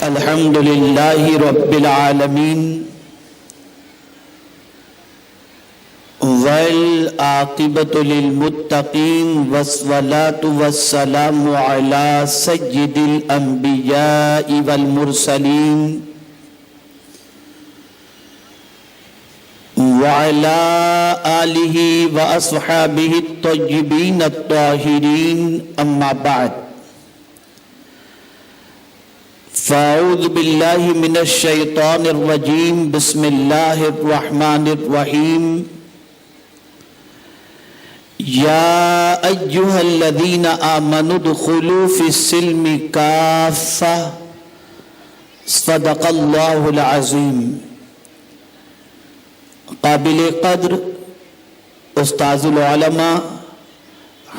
الحمد للہ رب العالمین والعاقبۃ للمتقین والصلاة والسلام علی سید الانبیاء والمرسلین وعلى آلہ واصحابہ الطیبین الطاہرین اما بعد فاعوذ باللہ من الشیطان الرجیم بسم اللہ الرحمن الرحیم یا ایہا الذین آمنوا ادخلوا فی السلم کافہ صدق اللہ العظیم۔ قابل قدر استاذ العلماء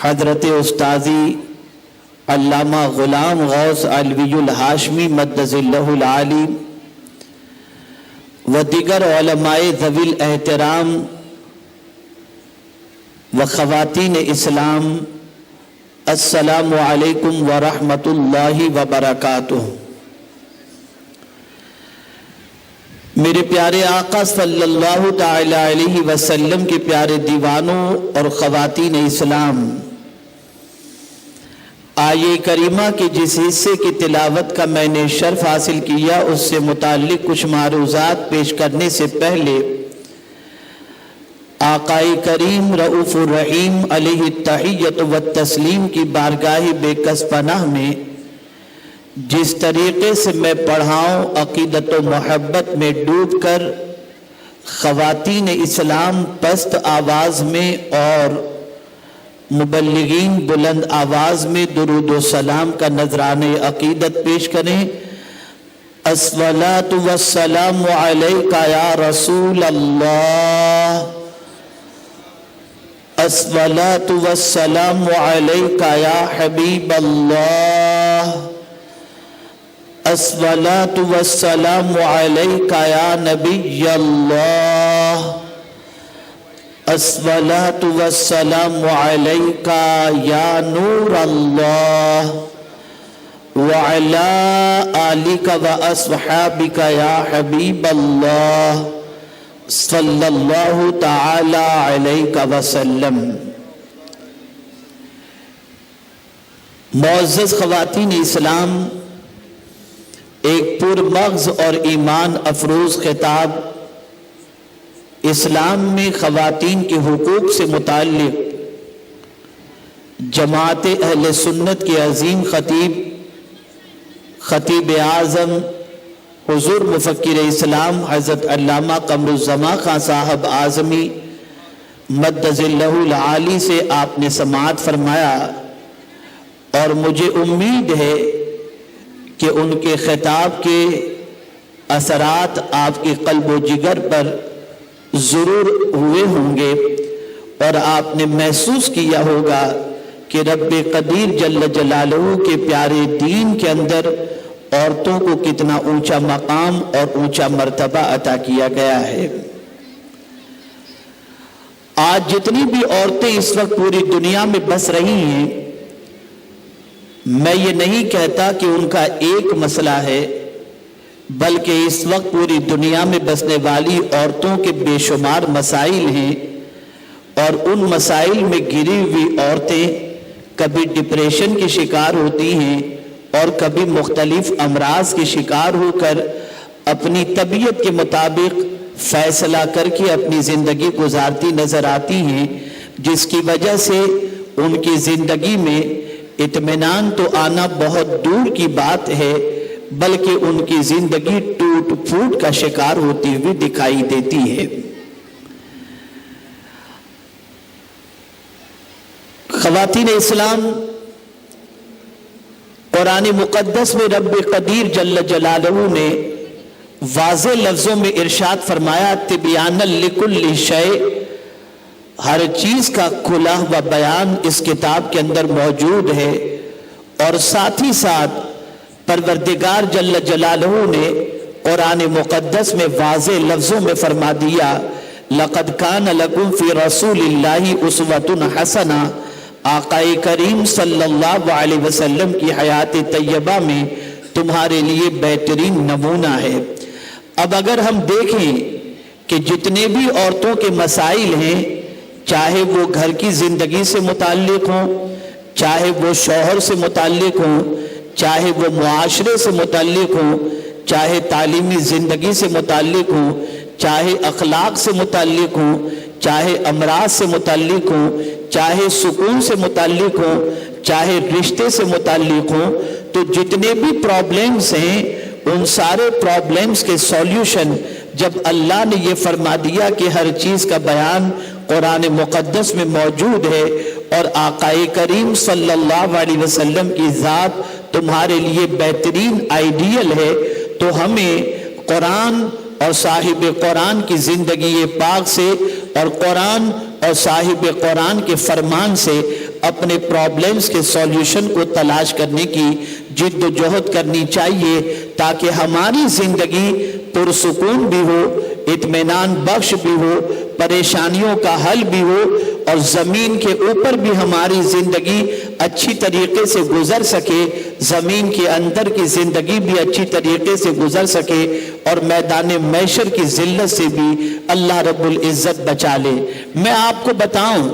حضرت استاذی علامہ غلام غوث علوی الہاشمی مدظ اللہ العالی و دیگر علماء ذوی الاحترام و خواتین اسلام، السلام علیکم ورحمۃ اللہ وبرکاتہ۔ میرے پیارے آقا صلی اللہ تعالی علیہ وسلم کے پیارے دیوانوں اور خواتین اسلام، آیے کریمہ کے جس حصے کی تلاوت کا میں نے شرف حاصل کیا اس سے متعلق کچھ معروضات پیش کرنے سے پہلے آقا کریم رؤوف الرحیم علیہ التحیۃ والتسلیم کی بارگاہ بے کس پناہ میں جس طریقے سے میں پڑھاؤں عقیدت و محبت میں ڈوب کر خواتین اسلام پست آواز میں اور مبلغین بلند آواز میں درود و سلام کا نذرانہ عقیدت پیش کریں۔ الصلاۃ والسلام علیک یا رسول اللہ، الصلاۃ والسلام علیک یا حبیب اللہ، الصلاۃ والسلام علیک یا نبی اللہ، الصلاۃ والسلام علیک یا نور اللہ، وعلی آلک و اصحابک یا حبیب اللہ صلی اللہ تعالی علیہ وسلم۔ معزز خواتین اسلام، ایک پر مغز اور ایمان افروز خطاب اسلام میں خواتین کے حقوق سے متعلق جماعت اہل سنت کے عظیم خطیب اعظم حضور مفکر اسلام حضرت علامہ قمر الزمان خان صاحب اعظمی مدظ اللہ العالی سے آپ نے سماعت فرمایا، اور مجھے امید ہے کہ ان کے خطاب کے اثرات آپ کے قلب و جگر پر ضرور ہوئے ہوں گے، اور آپ نے محسوس کیا ہوگا کہ رب قدیر جل جلالہ کے پیارے دین کے اندر عورتوں کو کتنا اونچا مقام اور اونچا مرتبہ عطا کیا گیا ہے۔ آج جتنی بھی عورتیں اس وقت پوری دنیا میں بس رہی ہیں، میں یہ نہیں کہتا کہ ان کا ایک مسئلہ ہے، بلکہ اس وقت پوری دنیا میں بسنے والی عورتوں کے بے شمار مسائل ہیں، اور ان مسائل میں گری ہوئی عورتیں کبھی ڈپریشن کی شکار ہوتی ہیں اور کبھی مختلف امراض کے شکار ہو کر اپنی طبیعت کے مطابق فیصلہ کر کے اپنی زندگی گزارتی نظر آتی ہیں، جس کی وجہ سے ان کی زندگی میں اطمینان تو آنا بہت دور کی بات ہے، بلکہ ان کی زندگی ٹوٹ پھوٹ کا شکار ہوتی ہوئی دکھائی دیتی ہے۔ خواتین اسلام، قرآن مقدس میں رب قدیر جل جلالہ نے واضح لفظوں میں ارشاد فرمایا، تبیانا لکل شیء، ہر چیز کا کھلا ہوا بیان اس کتاب کے اندر موجود ہے، اور ساتھ ہی ساتھ پروردگار جل جلالہ نے قرآن مقدس میں واضح لفظوں میں فرما دیا، لَقَدْ كَانَ لَكُمْ فِي رَسُولِ اللَّهِ أُسْوَةٌ حَسَنَةٌ۔ آقا کریم صلی اللہ علیہ وسلم کی حیات طیبہ میں تمہارے لیے بہترین نمونہ ہے۔ اب اگر ہم دیکھیں کہ جتنے بھی عورتوں کے مسائل ہیں، چاہے وہ گھر کی زندگی سے متعلق ہوں، چاہے وہ شوہر سے متعلق ہوں، چاہے وہ معاشرے سے متعلق ہوں، چاہے تعلیمی زندگی سے متعلق ہوں، چاہے اخلاق سے متعلق ہوں، چاہے امراض سے متعلق ہوں، چاہے سکون سے متعلق ہوں، چاہے رشتے سے متعلق ہوں، تو جتنے بھی پرابلمز ہیں ان سارے پرابلمز کے سولیوشن جب اللہ نے یہ فرما دیا کہ ہر چیز کا بیان قرآن مقدس میں موجود ہے اور آقا کریم صلی اللہ علیہ وسلم کی ذات تمہارے لیے بہترین آئیڈیل ہے، تو ہمیں قرآن اور صاحب قرآن کی زندگی پاک سے اور قرآن اور صاحب قرآن کے فرمان سے اپنے پرابلمز کے سولیوشن کو تلاش کرنے کی جد و جہد کرنی چاہیے، تاکہ ہماری زندگی پرسکون بھی ہو، اطمینان بخش بھی ہو، پریشانیوں کا حل بھی ہو، اور زمین کے اوپر بھی ہماری زندگی اچھی طریقے سے گزر سکے، زمین کے اندر کی زندگی بھی اچھی طریقے سے گزر سکے، اور میدان محشر کی ذلت سے بھی اللہ رب العزت بچا لے۔ میں آپ کو بتاؤں،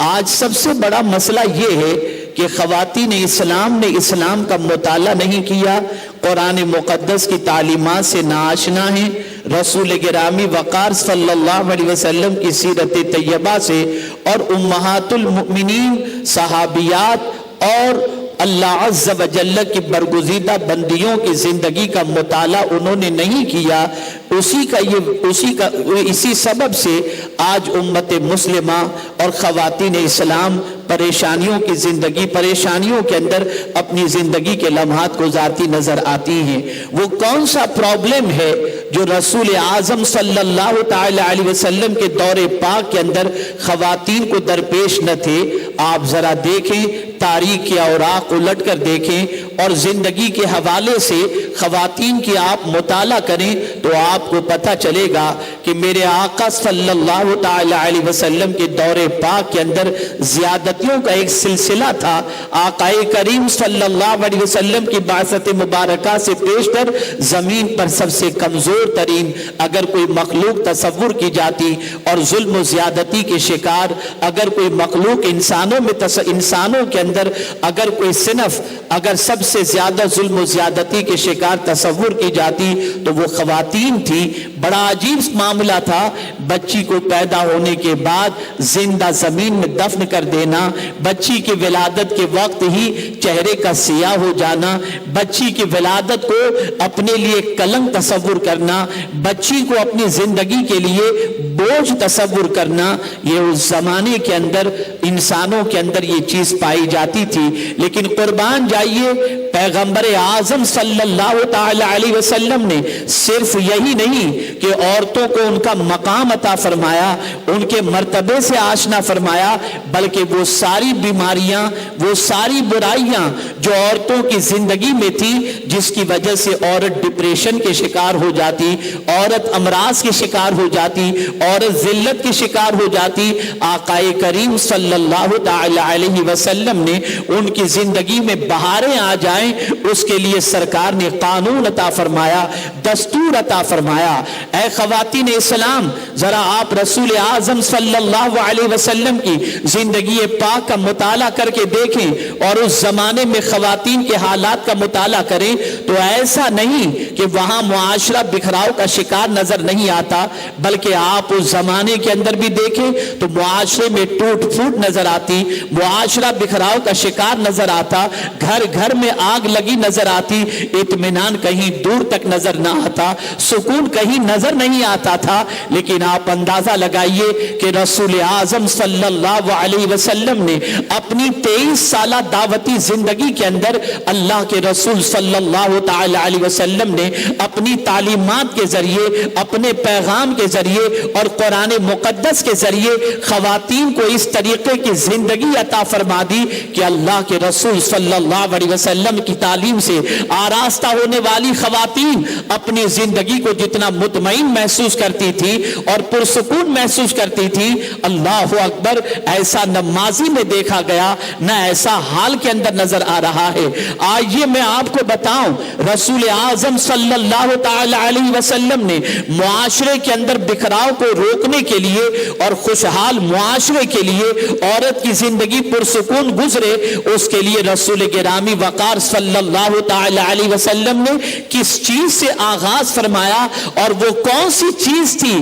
آج سب سے بڑا مسئلہ یہ ہے کہ خواتین اسلام نے اسلام کا مطالعہ نہیں کیا، قرآن مقدس کی تعلیمات سے ناآشنا ہیں، رسول گرامی وقار صلی اللہ علیہ وسلم کی سیرت طیبہ سے اور امہات المؤمنین صحابیات اور اللہ عز و جل کی برگزیدہ بندیوں کی زندگی کا مطالعہ انہوں نے نہیں کیا، اسی سبب سے آج امت مسلمہ اور خواتین اسلام پریشانیوں کی زندگی، پریشانیوں کے اندر اپنی زندگی کے لمحات گزارتی نظر آتی ہیں۔ وہ کون سا پرابلم ہے جو رسول اعظم صلی اللہ تعالی علیہ وسلم کے دور پاک کے اندر خواتین کو درپیش نہ تھے؟ آپ ذرا دیکھیں، تاریخ کے اوراق الٹ کر دیکھیں اور زندگی کے حوالے سے خواتین کی آپ مطالعہ کریں تو آپ کو پتہ چلے گا کہ میرے آقا صلی اللہ تعالی علیہ وسلم کے دور پاک کے اندر زیادتیوں کا ایک سلسلہ تھا۔ آقا کریم صلی اللہ علیہ وسلم کی بعثت مبارکہ سے پیشتر زمین پر سب سے کمزور ترین اگر کوئی مخلوق تصور کی جاتی اور ظلم و زیادتی کے شکار اگر کوئی مخلوق انسانوں کے اندر اگر کوئی صنف اگر سب سے زیادہ ظلم و زیادتی کے شکار تصور کی جاتی تو وہ خواتین تھی۔ بڑا عجیب معاملہ تھا، بچی کو پیدا ہونے کے بعد زندہ زمین میں دفن کر دینا، بچی کی ولادت کے وقت ہی چہرے کا سیاہ ہو جانا، بچی کی ولادت کو اپنے لیے کلنک تصور کرنا، بچی کو اپنی زندگی کے لیے بوجھ تصور کرنا، یہ اس زمانے کے اندر انسانوں کے اندر یہ چیز پائی جاتی تھی۔ لیکن قربان جائیے، پیغمبر اعظم صلی اللہ تعالی علیہ وسلم نے صرف یہی نہیں کہ عورتوں کو ان کا مقام عطا فرمایا، ان کے مرتبے سے آشنا فرمایا، بلکہ وہ ساری بیماریاں، وہ ساری برائیاں جو عورتوں کی زندگی میں تھی، جس کی وجہ سے عورت ڈپریشن کے شکار ہو جاتی، عورت امراض کے شکار ہو جاتی، عورت ذلت کے شکار ہو جاتی، آقا کریم صلی اللہ تعالی علیہ وسلم نے ان کی زندگی میں بہاریں آ جائیں اس کے لیے سرکار نے قانون عطا فرمایا، دستور عطا فرمایا۔ اے خواتین اسلام، ذرا آپ رسول اعظم صلی اللہ علیہ وسلم کی زندگی پاک کا مطالعہ کر کے دیکھیں اور اس زمانے میں خواتین کے حالات کا مطالعہ کریں تو ایسا نہیں کہ وہاں معاشرہ بکھراؤ کا شکار نظر نہیں آتا، بلکہ آپ اس زمانے کے اندر بھی دیکھیں تو معاشرے میں ٹوٹ پھوٹ نظر آتی، معاشرہ بکھراؤ کا شکار نظر آتا، گھر گھر میں آگ لگی نظر آتی، اطمینان کہیں دور تک نظر نہ آتا، سکون کہیں نظر نہیں آتا تھا۔ لیکن آپ اندازہ لگائیے کہ رسول اعظم صلی اللہ علیہ وسلم نے اپنی 23 سالہ دعوتی زندگی کے اندر اللہ کے رسول صلی اللہ تعالی علیہ وسلم نے اپنی تعلیمات کے ذریعے، اپنے پیغام کے ذریعے اور اور قرآن مقدس کے ذریعے خواتین کو اس طریقے کی زندگی عطا فرما دی کہ اللہ کے رسول صلی اللہ علیہ وسلم کی تعلیم سے آراستہ ہونے والی خواتین اپنی زندگی کو جتنا مطمئن محسوس کرتی تھی اور پرسکون محسوس کرتی تھی، اللہ اکبر، ایسا نہ ماضی میں دیکھا گیا نہ ایسا حال کے اندر نظر آ رہا ہے۔ آئیے میں آپ کو بتاؤں، رسول اعظم صلی اللہ تعالی علیہ وسلم نے معاشرے کے اندر بکھراؤ کو روکنے کے لیے اور خوشحال معاشرے کے لیے، عورت کی زندگی پرسکون گزرے، اس کے لیے رسول گرامی وقار صلی اللہ تعالی علیہ وسلم نے کس چیز سے آغاز فرمایا، اور وہ کون سی چیز تھی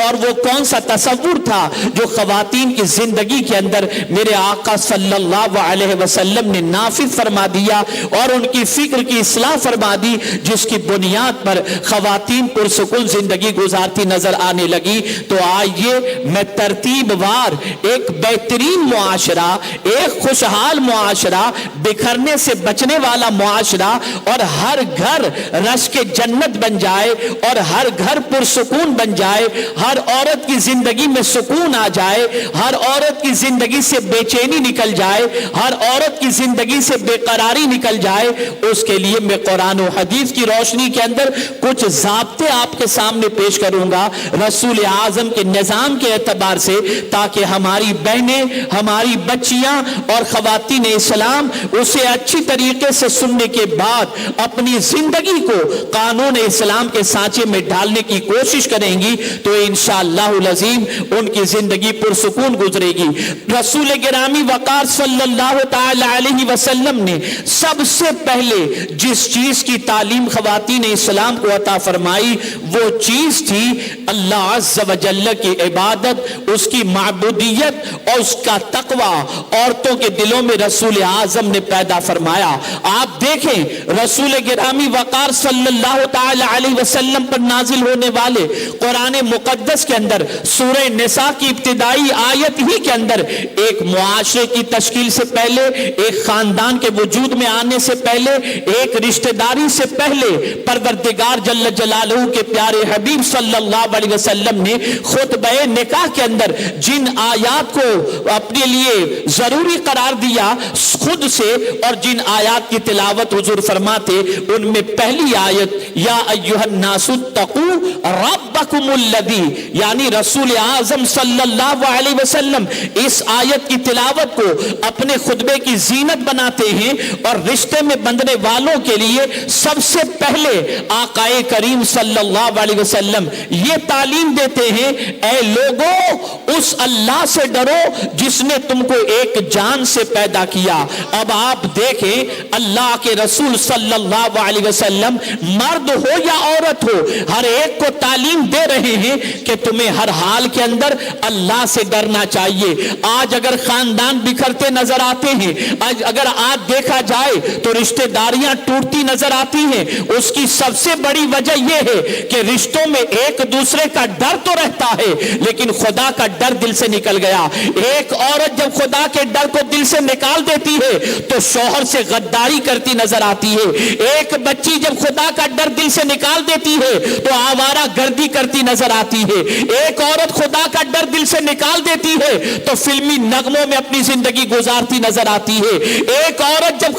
اور وہ کون سا تصور تھا جو خواتین کی زندگی کے اندر میرے آقا صلی اللہ علیہ وسلم نے نافذ فرما دیا اور ان کی فکر کی اصلاح فرما دی، جس کی بنیاد پر خواتین پرسکون زندگی گزارتی نظر آنے لگی۔ تو آئیے میں ترتیب وار ایک بہترین معاشرہ، ایک خوشحال معاشرہ، بکھرنے سے بچنے والا معاشرہ، اور ہر گھر رشک جنت بن جائے اور ہر گھر پرسکون بن جائے، ہر عورت کی زندگی میں سکون آ جائے، ہر عورت کی زندگی سے بے چینی نکل جائے، ہر عورت کی زندگی سے بے قراری نکل جائے، اس کے لیے میں قرآن و حدیث کی روشنی کے اندر کچھ ضابطے آپ کے سامنے پیش کروں گا رسول اعظم کے نظام کے اعتبار سے، تاکہ ہماری بہنیں، ہماری بچیاں اور خواتین اسلام اسے اچھی طریقے سے سننے کے بعد اپنی زندگی کو قانون اسلام کے سانچے میں ڈالنے کی کوشش کریں گی تو انشاءاللہ العظیم ان کی زندگی پرسکون گزرے گی۔ رسول گرامی وقار صلی اللہ تعالی علیہ وسلم نے سب سے پہلے جس چیز کی تعلیم خواتین اسلام کو عطا فرمائی وہ چیز تھی اللہ عز و جل کی عبادت، اس کی معبودیت اور اس کا تقوی عورتوں کے دلوں میں رسول اعظم نے پیدا فرمایا۔ آپ دیکھیں رسول گرامی وقار صلی اللہ تعالی علیہ وسلم پر نازل ہونے والے قرآن مقدس کے اندر سورہ نساء کی ابتدائی آیت ہی کے اندر ایک معاشرے کی تشکیل سے پہلے، ایک خاندان کے وجود میں آنے سے پہلے، ایک رشتہ داری سے پہلے پروردگار جل جلالہ کے پیارے حبیب صلی اللہ علیہ وسلم نے خطبہ نکاح کے اندر جن آیات کو اپنے لیے ضروری قرار دیا خود سے، اور جن آیات کی تلاوت حضور فرماتے ان میں پہلی آیت یا ایھا الناس اتقوا ربکم الذی، یعنی رسول اعظم صلی اللہ علیہ وسلم اس آیت کی تلاوت کو اپنے خطبے کی زینت بناتے ہیں اور رشتے میں بندھنے والوں کے لیے سب سے پہلے آقا کریم صلی اللہ علیہ وسلم یہ تعلیم دیتے ہیں، اے لوگوں اس اللہ سے ڈرو جس نے تم کو ایک جان سے پیدا کیا۔ اب آپ دیکھیں اللہ کے رسول صلی اللہ علیہ وسلم مرد ہو یا عورت ہو ہر ایک کو تعلیم دے رہے ہیں کہ تمہیں ہر حال کے اندر اللہ سے ڈرنا چاہیے۔ آج اگر خاندان بکھرتے نظر آتے ہیں، اگر آج دیکھا جائے تو رشتہ داریاں ٹوٹتی نظر آتی ہیں، اس کی سب سے بڑی وجہ یہ ہے کہ رشتوں میں ایک دوسرے کا ڈر تو رہتا ہے لیکن خدا کا ڈر دل سے نکل گیا۔ ایک عورت جب خدا کے ڈر کو دل سے نکال دیتی ہے تو شوہر سے غداری کرتی نظر آتی ہے۔ ایک بچی جب خدا کا ڈر دل سے نکال دیتی ہے تو آوارہ گردی کرتی نظر آتی ہے۔ ایک عورت خدا کا ڈر دل سے نکال دیتی ہے تو فلمی نغموں میں اپنی زندگی گزارتی نظر آتی ہے۔ ایک عورت جب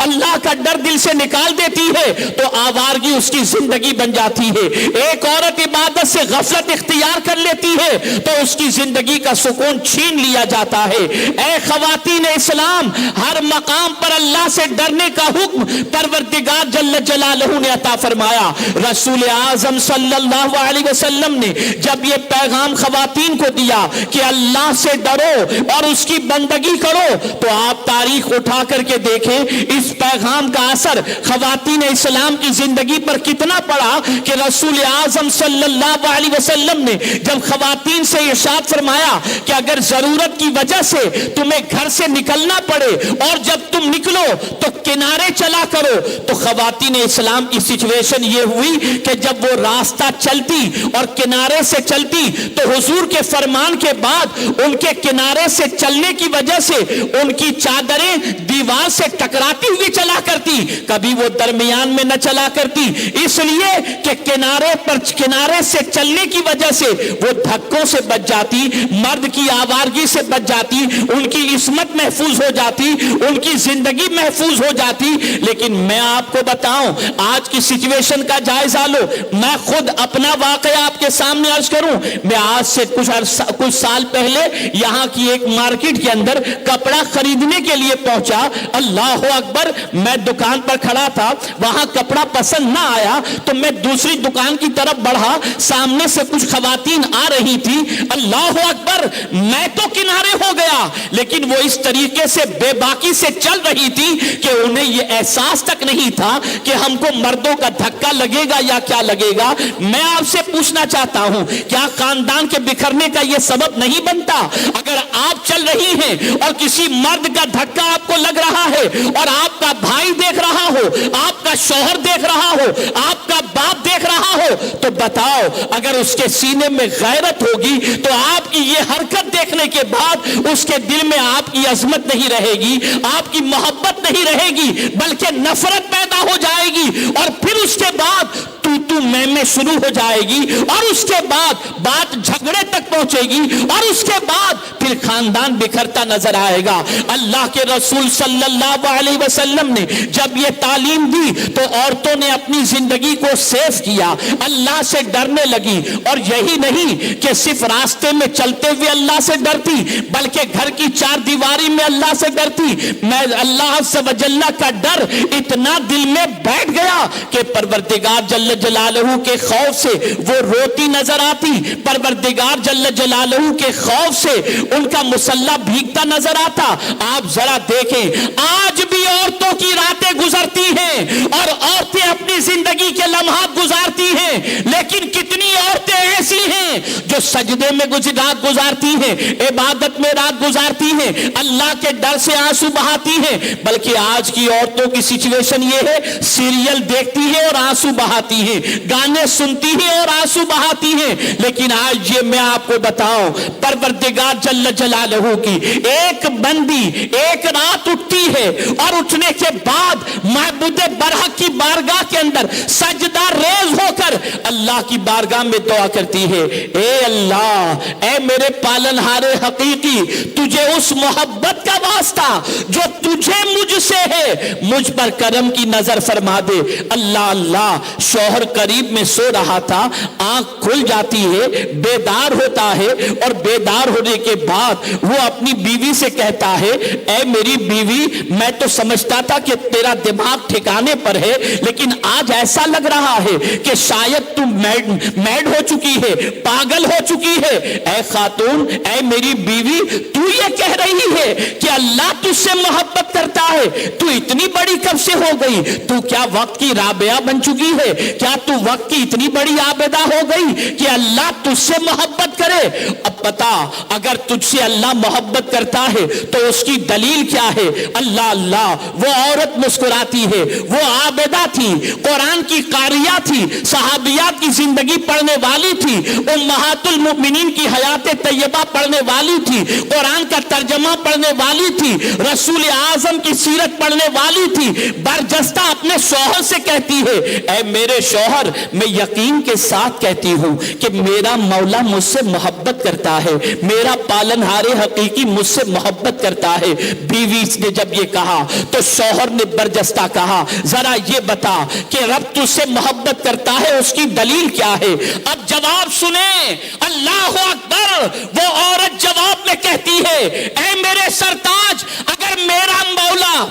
اللہ کا ڈر دل سے نکال دیتی ہے تو آوارگی اس کی زندگی بن جاتی ہے۔ ایک عورت عبادت سے غفلت اختیار کر لیتی ہے تو اس کی زندگی کا سکون چھین لیا جاتا ہے۔ اے خواتین اسلام، ہر مقام پر اللہ سے ڈرنے کا حکم پروردگار جل جلالہ نے عطا فرمایا۔ رسول اعظم صلی اللہ علیہ وسلم نے جب یہ پیغام خواتین کو دیا کہ اللہ سے ڈرو اور اس کی بندگی کرو تو آپ تاریخ اٹھا کر کے دیکھیں اس پیغام کا اثر خواتین اسلام کی زندگی پر کتنا پڑا کہ رسول اعظم صلی اللہ علیہ وسلم نے جب خواتین سے ارشاد فرمایا کہ اگر ضرورت کی وجہ سے تمہیں گھر سے نکلنا پڑے اور جب تم نکلو تو کنارے کنارے چلا کرو. تو خواتین اسلام کی سچویشن یہ ہوئی کہ جب وہ راستہ چلتی اور کنارے سے چلتی تو حضور کے فرمان کے بعد ان کے کنارے سے چلنے کی وجہ سے ان کی چادریں دیوار سے ٹکراتی ہوئی چلا کرتی, کبھی وہ درمیان میں نہ چلا کرتی, اس لیے کہ کنارے سے چلنے کی وجہ سے وہ دھکوں سے بچ جاتی, مرد کی آوارگی سے بچ جاتی, ان کی عصمت محفوظ ہو جاتی, ان کی زندگی محفوظ ہو جاتی. لیکن میں آپ کو بتاؤں, آج کی سچویشن کا جائزہ لو. میں خود اپنا واقعہ آپ کے سامنے عرض کروں. میں آج سے کچھ سال پہلے یہاں کی ایک مارکیٹ کے اندر کپڑا خریدنے کے لیے پہنچا. اللہ اکبر, میں دکان پر کھڑا تھا, وہاں کپڑا پسند نہ آیا تو میں دوسری دکان کی طرف بڑھا, سامنے سے کچھ خواتین آ رہی تھی. اللہ اکبر, میں تو کنارے ہو گیا, لیکن وہ اس طریقے سے بے باکی سے چل رہی تھی کہ انہیں یہ احساس تک نہیں تھا کہ ہم کو مردوں کا دھکا لگے گا یا کیا لگے گا. میں آپ سے پوچھنا چاہتا ہوں, کیا خاندان کے بکھرنے کا یہ سبب نہیں بنتا؟ اگر آپ چل رہی ہیں اور کسی مرد کا دھکا آپ کو لگ رہا ہے اور آپ کا بھائی دیکھ رہا ہو, آپ کا شوہر دیکھ رہا ہو, آپ کا باپ دیکھ رہا ہو, تو بتاؤ اگر اس کے سینے میں غیرت ہوگی تو آپ کی یہ حرکت دیکھنے کے بعد اس کے دل میں آپ کی عظمت نہیں رہے گی, آپ کی محبت نہیں رہے گی, بلکہ نفرت پیدا ہو جائے گی, اور پھر اس کے بعد تو میں شروع ہو جائے گی, اور اس کے بعد بات جھگڑے تک پہنچے گی, اور اس کے بعد پھر خاندان بکھرتا نظر آئے گا. اللہ کے رسول صلی اللہ علیہ وسلم نے جب یہ تعلیم دی تو عورتوں نے اپنی زندگی کو سیف کیا, اللہ سے ڈرنے لگی. اور یہی نہیں کہ صرف راستے میں چلتے ہوئے اللہ سے ڈرتی, بلکہ گھر کی چار دیواری میں اللہ سے ڈرتی. میں اللہ عز و جل کا ڈر اتنا دل میں بیٹھ گیا کہ پروردگار جل جلالہ کے خوف سے وہ روتی نظر آتی, پروردگار جل جلالہ کے خوف سے ان کا مصلی بھیگتا نظر آتا. آپ ذرا دیکھیں, آج بھی عورتوں کی راتیں گزرتی ہیں اور عورتیں اپنی زندگی کے لمحات گزارتی ہیں, لیکن کتنی عورتیں ایسی ہیں جو سجدے میں رات گزارتی ہیں, عبادت میں رات گزارتی ہیں, اللہ کے ڈر سے آنسو بہاتی ہیں. بلکہ آج کی عورتوں کی سچویشن یہ ہے, سیریل دیکھتی ہے اور آنسو بہاتی ہیں, گانے سنتی ہیں اور آنسو بہاتی ہیں. لیکن آج یہ میں آپ کو بتاؤں, پروردگار جل جلالہ کی ایک بندی ایک رات اٹھتی ہے اور اٹھنے کے بعد معبود برحق کی بارگاہ کے اندر سجدہ ریز ہو کر اللہ کی بارگاہ میں دعا کرتی ہے, اے اللہ, اے میرے پالنہار حقیقی, تجھے اس محبت کا واسطہ جو تجھے مجھ سے ہے, مجھ پر کرم کی نظر فرما دے. اللہ اللہ, شوہر قریب میں سو رہا تھا, آنکھ کھل جاتی ہے, بیدار ہوتا ہے, اور بیدار ہونے کے بعد وہ اپنی بیوی سے کہتا ہے, اے میری بیوی, میں تو سمجھتا تھا کہ تیرا دماغ ٹھکانے پر ہے, لیکن آج ایسا لگ رہا ہے کہ شاید تم میڈ ہو چکی ہے, پاگل ہو چکی ہے. اے خاتون, اے میری بیوی, تو یہ کہہ رہی ہے کہ اللہ تجھ سے محبت کرتا ہے, تو اتنی بڑی کب سے ہو گئی؟ تو کیا وقت کی رابعہ بن چکی ہے؟ کیا تو وقت کی اتنی بڑی عابدہ ہو گئی کہ اللہ تجھ سے محبت کرے؟ اب بتا, اگر تجھ سے اللہ محبت کرتا ہے تو اس کی دلیل کیا ہے؟ اللہ اللہ, وہ عورت مسکراتی ہے, وہ عابدہ تھی, قرآن کی قاریہ تھی, صحابیات کی زندگی پڑھنے والی تھی, امہات المؤمنین کی حیات طیبہ پڑھنے والی تھی, قرآن کا ترجمہ پڑھنے والی تھی, رسول اعظم کی سیرت پڑھنے والی تھی. برجستہ اپنے شوہر سے کہتی ہے, اے میرے شوہر, میں یقین کے ساتھ کہتی ہوں کہ میرا مولا مجھ سے محبت کرتا ہے, میرا پالنہار حقیقی مجھ سے محبت کرتا ہے. بیوی نے جب یہ کہا تو شوہر نے برجستہ کہا, ذرا یہ بتا کہ رب تجھ سے محبت کرتا ہے, اس کی دلیل کیا ہے؟ اب جواب سنیں, اللہ اکبر. وہ عورت جواب میں کہتی ہے, اے میرے سرتاج, اگر میرا مولا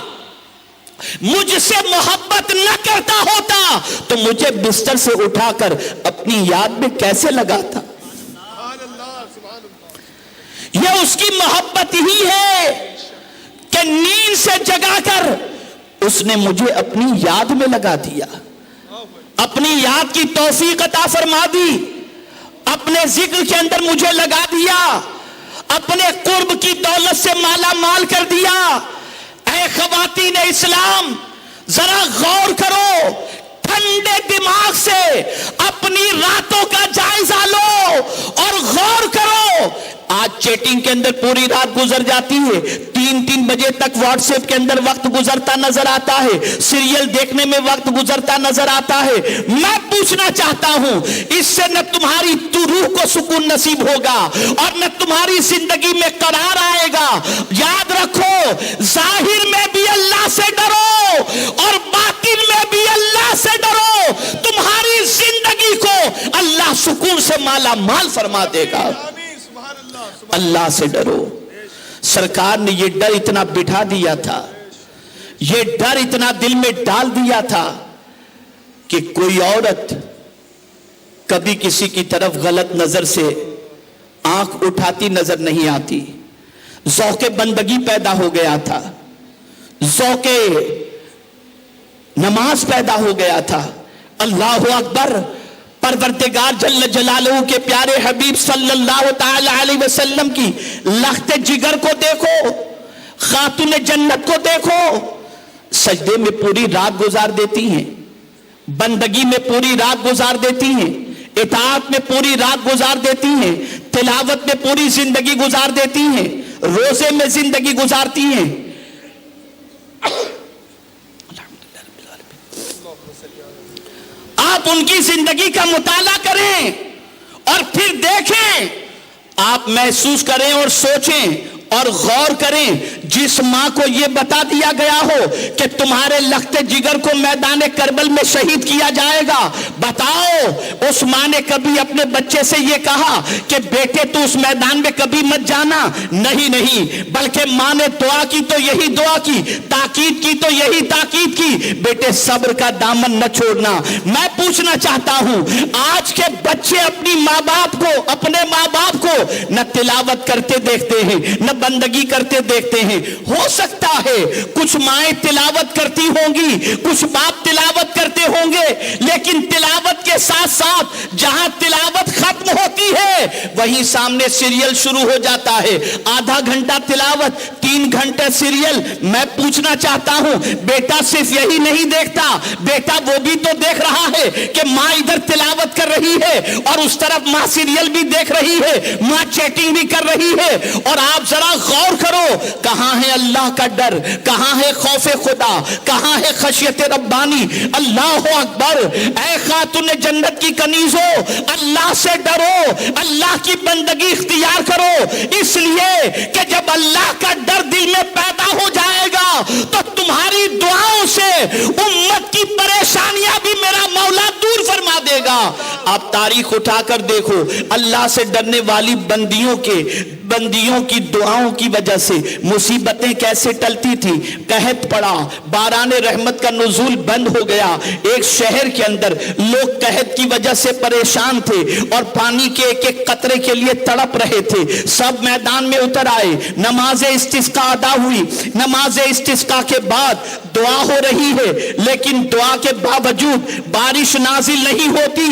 مجھ سے محبت نہ کرتا ہوتا تو مجھے بستر سے اٹھا کر اپنی یاد میں کیسے لگاتا؟ یہ اس کی محبت ہی ہے کہ نیند سے جگا کر اس نے مجھے اپنی یاد میں لگا دیا, اپنی یاد کی توفیق عطا فرما دی, اپنے ذکر کے اندر مجھے لگا دیا, اپنے قرب کی دولت سے مالا مال کر دیا. اے خواتین اسلام, ذرا غور کرو، ٹھنڈے دماغ سے اپنی راتوں کا جائزہ لو اور غور کرو۔ آج چیٹنگ کے اندر پوری رات گزر جاتی ہے، 3 بجے تک واٹس ایپ کے اندر وقت گزرتا نظر آتا ہے، سیریل دیکھنے میں وقت گزرتا نظر آتا ہے۔ میں پوچھنا چاہتا ہوں، اس سے نہ تمہاری روح کو سکون نصیب ہوگا اور نہ تمہاری زندگی میں قرار آئے گا۔ یاد رکھو، ظاہر میں بھی اللہ سے ڈرو اور باطن میں بھی اللہ سے ڈرو، تمہاری زندگی کو اللہ سکون سے مالا مال فرما دے گا۔ اللہ سے ڈرو۔ سرکار نے یہ ڈر اتنا بٹھا دیا تھا، یہ ڈر اتنا دل میں ڈال دیا تھا کہ کوئی عورت کبھی کسی کی طرف غلط نظر سے آنکھ اٹھاتی نظر نہیں آتی۔ ذوق بندگی پیدا ہو گیا تھا، ذوق نماز پیدا ہو گیا تھا۔ اللہ اکبر۔ پروردگار جل جلالہ کے پیارے حبیب صلی اللہ تعالی علیہ وسلم کی لخت جگر کو دیکھو، خاتون جنت کو دیکھو، سجدے میں پوری رات گزار دیتی ہیں، بندگی میں پوری رات گزار دیتی ہیں، اطاعت میں پوری رات گزار دیتی ہیں، تلاوت میں پوری زندگی گزار دیتی ہیں، روزے میں زندگی گزارتی ہیں۔ آپ ان کی زندگی کا مطالعہ کریں اور پھر دیکھیں، آپ محسوس کریں اور سوچیں اور غور کریں۔ جس ماں کو یہ بتا دیا گیا ہو کہ تمہارے لخت جگر کو میدان کربل میں شہید کیا جائے گا، بتاؤ اس ماں نے کبھی اپنے بچے سے یہ کہا کہ بیٹے تو اس میدان میں کبھی مت جانا؟ نہیں، بلکہ ماں نے دعا کی تو یہی دعا کی، تاکید کی تو یہی تاکید کی، بیٹے صبر کا دامن نہ چھوڑنا۔ میں پوچھنا چاہتا ہوں، آج کے بچے اپنے ماں باپ کو نہ تلاوت کرتے دیکھتے ہیں نہ بندگی کرتے دیکھتے ہیں۔ ہو سکتا ہے کچھ مائیں تلاوت کرتی ہوں گی، کچھ باپ تلاوت کرتے ہوں گے، لیکن تلاوت کے ساتھ ساتھ جہاں تلاوت ختم ہوتی ہے وہیں سامنے سیریل شروع ہو جاتا ہے۔ آدھا گھنٹہ تلاوت، 3 گھنٹے سیریل۔ میں پوچھنا چاہتا ہوں، بیٹا صرف یہی نہیں دیکھتا، بیٹا وہ بھی تو دیکھ رہا ہے کہ ماں ادھر تلاوت کر رہی ہے اور اس طرف ماں سیریل بھی دیکھ رہی ہے، ماں چیٹنگ بھی کر رہی ہے۔ اور آپ ذرا غور کرو، کہاں ہے اللہ کا ڈر، کہاں ہے خوف خدا، کہاں ہے خشیت ربانی؟ اللہ اکبر۔ اے خاتون جنت کی کنیزو، اللہ سے ڈرو، اللہ کی بندگی اختیار کرو، اس لیے کہ جب اللہ کا ڈر دل میں پیدا ہو جائے گا تو تمہاری دعاؤں سے امت کی پریشانیاں بھی میرا مولا دور فرما دے گا۔ آپ تاریخ اٹھا کر دیکھو، اللہ سے ڈرنے والی بندیوں کی دعاؤں کی وجہ سے مصیبتیں کیسے ٹلتی تھی۔ قحط پڑا، باران رحمت کا نزول بند ہو گیا، ایک شہر کے اندر لوگ قحط کی وجہ سے پریشان تھے اور پانی کے ایک ایک قطرے کے لیے تڑپ رہے تھے۔ سب میدان میں اتر آئے، نماز استسقاء ادا ہوئی، نماز استسقاء کے بعد دعا ہو رہی ہے، لیکن دعا کے باوجود بارش نازل نہیں ہوتی۔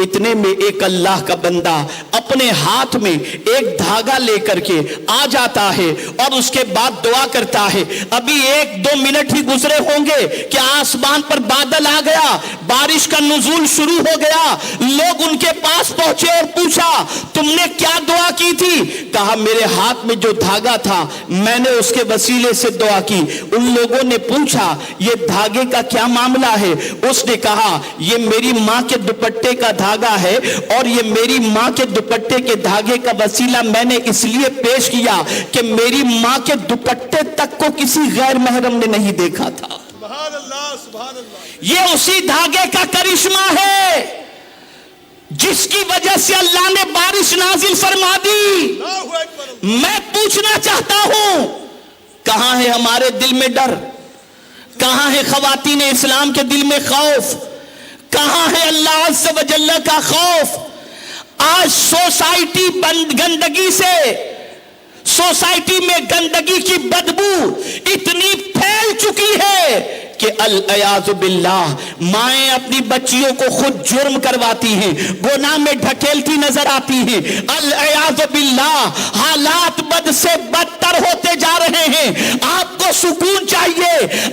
اتنے میں ایک اللہ کا بندہ اپنے ہاتھ میں ایک دھاگا لے کر کے آ جاتا ہے اور اس کے بعد دعا کرتا ہے۔ ابھی 1-2 منٹ ہی گزرے ہوں گے کہ آسمان پر بادل آ گیا، بارش کا نزول شروع ہو گیا۔ لوگ ان کے پاس پہنچے اور پوچھا، تم نے کیا دعا کی تھی؟ کہا، میرے ہاتھ میں جو دھاگا تھا میں نے اس کے وسیلے سے دعا کی۔ ان لوگوں نے پوچھا، یہ دھاگے کا کیا معاملہ ہے؟ اس نے کہا، یہ میری ماں کے دوپٹے کا دھاگا ہے اور یہ میری ماں کے دوپٹے کے دھاگے کا وسیلہ میں نے اس لیے پیش کیا کہ میری ماں کے دوپٹے تک کو کسی غیر محرم نے نہیں دیکھا تھا۔ سبحان اللہ، سبحان اللہ۔ یہ اسی دھاگے کا کرشمہ ہے جس کی وجہ سے اللہ نے بارش نازل فرما دی۔ میں پوچھنا چاہتا ہوں، کہاں ہے ہمارے دل میں ڈر؟ کہاں ہے خواتین اسلام کے دل میں خوف؟ کہاں ہے اللہ عز و جل کا خوف؟ آج سوسائٹی گندگی سے، سوسائٹی میں گندگی کی بدبو اتنی پھیل چکی ہے کہ العیاذ باللہ مائیں اپنی بچیوں کو خود جرم کرواتی ہیں، گناہ میں ڈھکیلتی نظر آتی ہیں۔ العیاذ باللہ حالات بد سے بدتر ہوتے جا رہے ہیں۔ ہیں. آپ کو سکون چاہیے,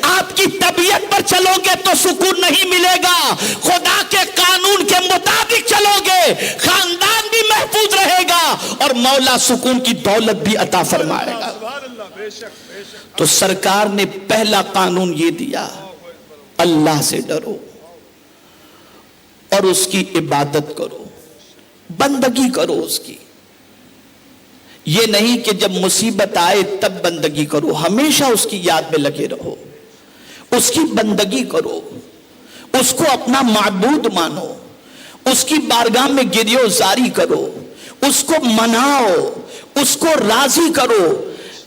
آپ کی طبیعت پر چلو گے تو سکون نہیں ملے گا. خدا کے قانون کے مطابق چلو گے, خاندان بھی محفوظ رہے گا اور مولا سکون کی دولت بھی عطا فرمائے گا. تو سرکار نے پہلا قانون یہ دیا, اللہ سے ڈرو اور اس کی عبادت کرو, بندگی کرو اس کی. یہ نہیں کہ جب مصیبت آئے تب بندگی کرو, ہمیشہ اس کی یاد میں لگے رہو, اس کی بندگی کرو, اس کو اپنا معبود مانو, اس کی بارگاہ میں گریو زاری کرو, اس کو مناؤ, اس کو راضی کرو.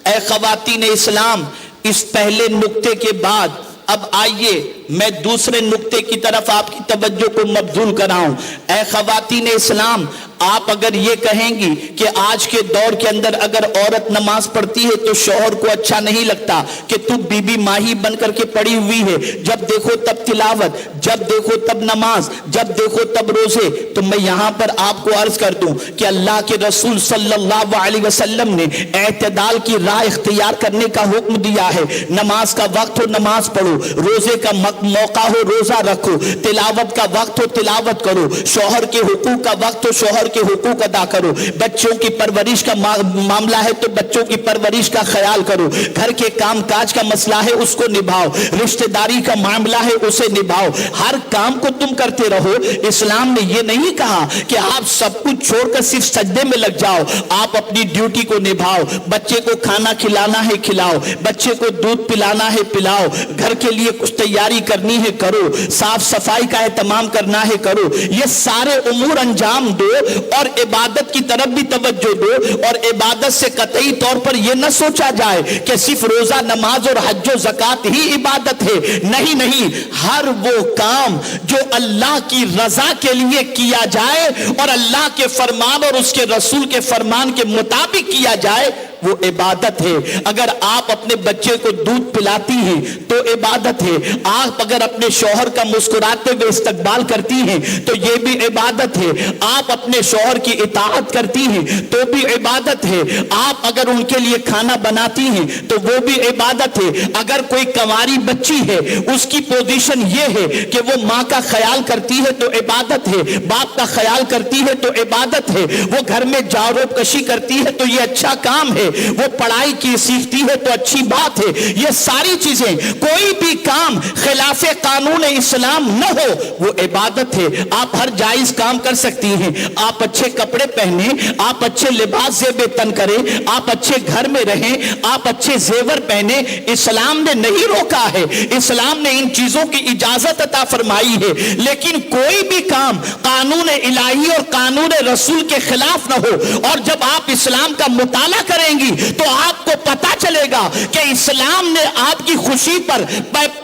اے خواتین اسلام, اس پہلے نقطے کے بعد اب آئیے میں دوسرے نقطے کی طرف آپ کی توجہ کو مبذول کراؤں. اے خواتین اسلام, آپ اگر یہ کہیں گی کہ آج کے دور کے اندر اگر عورت نماز پڑھتی ہے تو شوہر کو اچھا نہیں لگتا کہ تو بی بی ماہی بن کر کے پڑی ہوئی ہے, جب دیکھو تب تلاوت, جب دیکھو تب نماز, جب دیکھو تب روزے, تو میں یہاں پر آپ کو عرض کر دوں کہ اللہ کے رسول صلی اللہ علیہ وسلم نے اعتدال کی راہ اختیار کرنے کا حکم دیا ہے. نماز کا وقت ہو نماز پڑھو, روزے کا موقع ہو روزہ رکھو, تلاوت کا وقت ہو تلاوت کرو, شوہر کے حقوق کا وقت ہو شوہر کے حقوق ادا کرو, بچوں کی پرورش کا معاملہ ہے تو بچوں کی پرورش کا خیال کرو, گھر کے کام کاج کا مسئلہ ہے اس کو نبھاؤ, رشتہ داری کا معاملہ ہے اسے نبھاؤ. ہر کام کو تم کرتے رہو. اسلام نے یہ نہیں کہا کہ آپ سب کچھ چھوڑ کر صرف سجدے میں لگ جاؤ. آپ اپنی ڈیوٹی کو نبھاؤ, بچے کو کھانا کھلانا ہے کھلاؤ, بچے کو دودھ پلانا ہے پلاؤ, گھر کے لیے کچھ تیاری کرنی ہے کرو, صاف صفائی کا اہتمام کرنا ہے کرو. یہ سارے امور انجام دو اور عبادت کی طرف بھی توجہ دو. اور عبادت سے قطعی طور پر یہ نہ سوچا جائے کہ صرف روزہ نماز اور حج و زکات ہی عبادت ہے. نہیں نہیں, ہر وہ کام جو اللہ کی رضا کے لیے کیا جائے اور اللہ کے فرمان اور اس کے رسول کے فرمان کے مطابق کیا جائے وہ عبادت ہے. اگر آپ اپنے بچے کو دودھ پلاتی ہیں تو عبادت ہے. آپ اگر اپنے شوہر کا مسکراتے ہوئے استقبال کرتی ہیں تو یہ بھی عبادت ہے. آپ اپنے شوہر کی اطاعت کرتی ہیں تو بھی عبادت ہے. آپ اگر ان کے لیے کھانا بناتی ہیں تو وہ بھی عبادت ہے. اگر کوئی کنواری بچی ہے اس کی پوزیشن یہ ہے کہ وہ ماں کا خیال کرتی ہے تو عبادت ہے, باپ کا خیال کرتی ہے تو عبادت ہے, وہ گھر میں جاروب کشی کرتی ہے تو یہ اچھا کام ہے, وہ پڑھائی کی سیکھتی ہے تو اچھی بات ہے. یہ ساری چیزیں, کوئی بھی کام خلاف قانون اسلام نہ ہو وہ عبادت ہے. آپ ہر جائز کام کر سکتی ہیں. آپ اچھے کپڑے پہنیں, آپ اچھے لباس زیب تن کریں, آپ اچھے گھر میں رہیں, آپ اچھے زیور پہنیں. اسلام نے نہیں روکا ہے, اسلام نے ان چیزوں کی اجازت عطا فرمائی ہے. لیکن کوئی بھی کام قانون الہی اور قانون رسول کے خلاف نہ ہو. اور جب آپ اسلام کا مطالعہ کریں گی تو آپ کو پتا چلے گا کہ اسلام نے آپ کی خوشی پر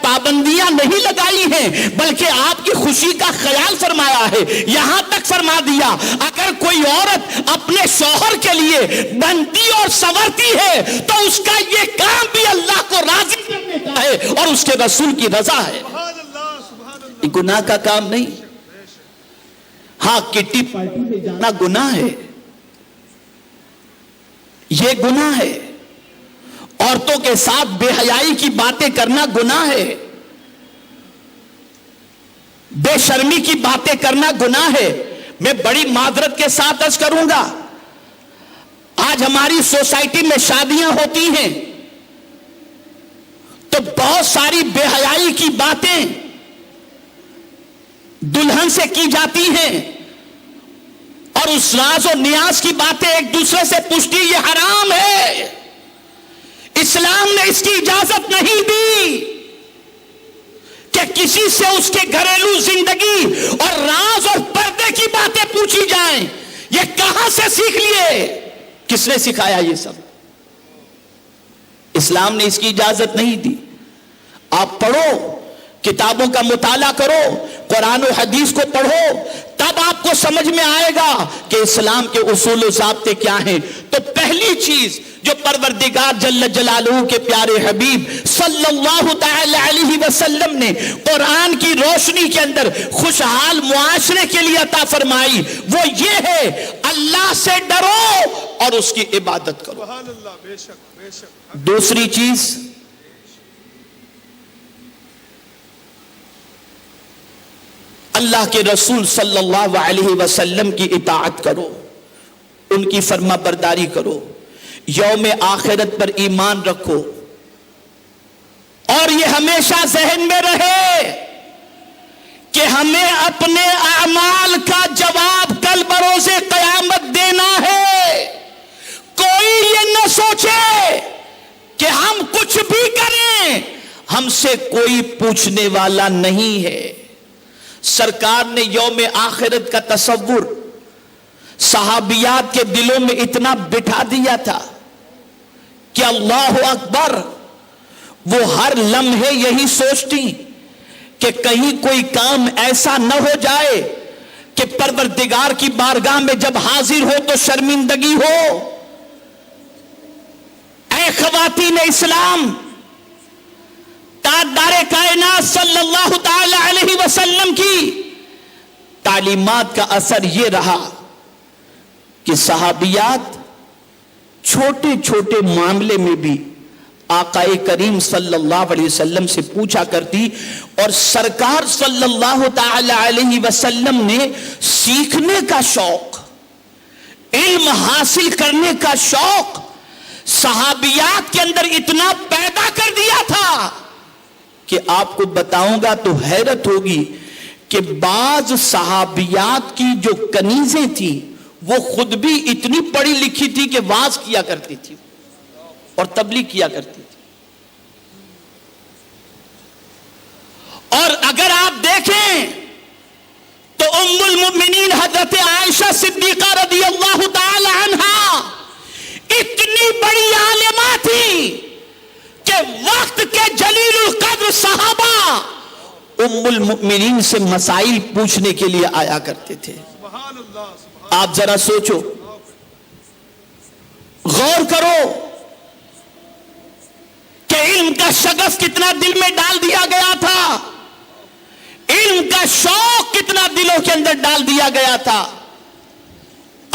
پابندیاں نہیں لگائی ہیں بلکہ آپ کی خوشی کا خیال فرمایا ہے. یہاں تک فرما دیا اگر کوئی عورت اپنے شوہر کے لیے بنتی اور سنورتی ہے تو اس کا یہ کام بھی اللہ کو راضی کرنے کا ہے اور اس کے رسول کی رضا ہے. یہ گناہ کا کام نہیں. ہاں, کٹی پارٹی میں جانا گناہ ہے, یہ گناہ ہے. عورتوں کے ساتھ بے حیائی کی باتیں کرنا گناہ ہے, بے شرمی کی باتیں کرنا گناہ ہے. میں بڑی معذرت کے ساتھ عرض کروں گا, آج ہماری سوسائٹی میں شادیاں ہوتی ہیں تو بہت ساری بے حیائی کی باتیں دلہن سے کی جاتی ہیں اور اس راز و نیاز کی باتیں ایک دوسرے سے پوچھتی. یہ حرام ہے, اسلام نے اس کی اجازت نہیں دی کہ کسی سے اس کے گھریلو زندگی اور راز اور پردے کی باتیں پوچھی جائیں. یہ کہاں سے سیکھ لیے, کس نے سکھایا یہ سب؟ اسلام نے اس کی اجازت نہیں دی. آپ پڑھو, کتابوں کا مطالعہ کرو, قرآن و حدیث کو پڑھو, تب آپ کو سمجھ میں آئے گا کہ اسلام کے اصول و ضابطے کیا ہیں. تو پہلی چیز جو پروردگار جل جلالہ کے پیارے حبیب صلی اللہ تعالی علیہ وسلم نے قرآن کی روشنی کے اندر خوشحال معاشرے کے لیے عطا فرمائی، وہ یہ ہے اللہ سے ڈرو اور اس کی عبادت کرو۔ سبحان اللہ، بے شک بے شک۔ دوسری چیز، اللہ کے رسول صلی اللہ علیہ وسلم کی اطاعت کرو، ان کی فرما برداری کرو، یوم آخرت پر ایمان رکھو، اور یہ ہمیشہ ذہن میں رہے کہ ہمیں اپنے اعمال کا جواب کل بروز قیامت دینا ہے۔ کوئی یہ نہ سوچے کہ ہم کچھ بھی کریں ہم سے کوئی پوچھنے والا نہیں ہے۔ سرکار نے یوم آخرت کا تصور صحابیات کے دلوں میں اتنا بٹھا دیا تھا کہ اللہ اکبر، وہ ہر لمحے یہی سوچتی کہ کہیں کوئی کام ایسا نہ ہو جائے کہ پروردگار کی بارگاہ میں جب حاضر ہو تو شرمندگی ہو۔ اے خواتین اسلام، تاجدار کائنات صلی اللہ تعالی علیہ وسلم کی تعلیمات کا اثر یہ رہا کہ صحابیات چھوٹے چھوٹے معاملے میں بھی آقا کریم صلی اللہ علیہ وسلم سے پوچھا کرتی، اور سرکار صلی اللہ تعالی علیہ وسلم نے سیکھنے کا شوق، علم حاصل کرنے کا شوق صحابیات کے اندر اتنا پیدا کر دیا تھا کہ آپ کو بتاؤں گا تو حیرت ہوگی کہ بعض صحابیات کی جو کنیزیں تھی وہ خود بھی اتنی پڑھی لکھی تھی کہ واعظ کیا کرتی تھی اور تبلیغ کیا کرتی تھی۔ اور اگر آپ دیکھیں تو ام المؤمنین حضرت عائشہ صدیقہ رضی اللہ تعالی عنہا اتنی بڑی عالمہ تھی کہ وقت کے جلیل القدر صحابہ ام المؤمنین سے مسائل پوچھنے کے لیے آیا کرتے تھے۔ سبحان اللہ، آپ ذرا سوچو، غور کرو کہ علم کا شغف کتنا دل میں ڈال دیا گیا تھا، علم کا شوق کتنا دلوں کے اندر ڈال دیا گیا تھا۔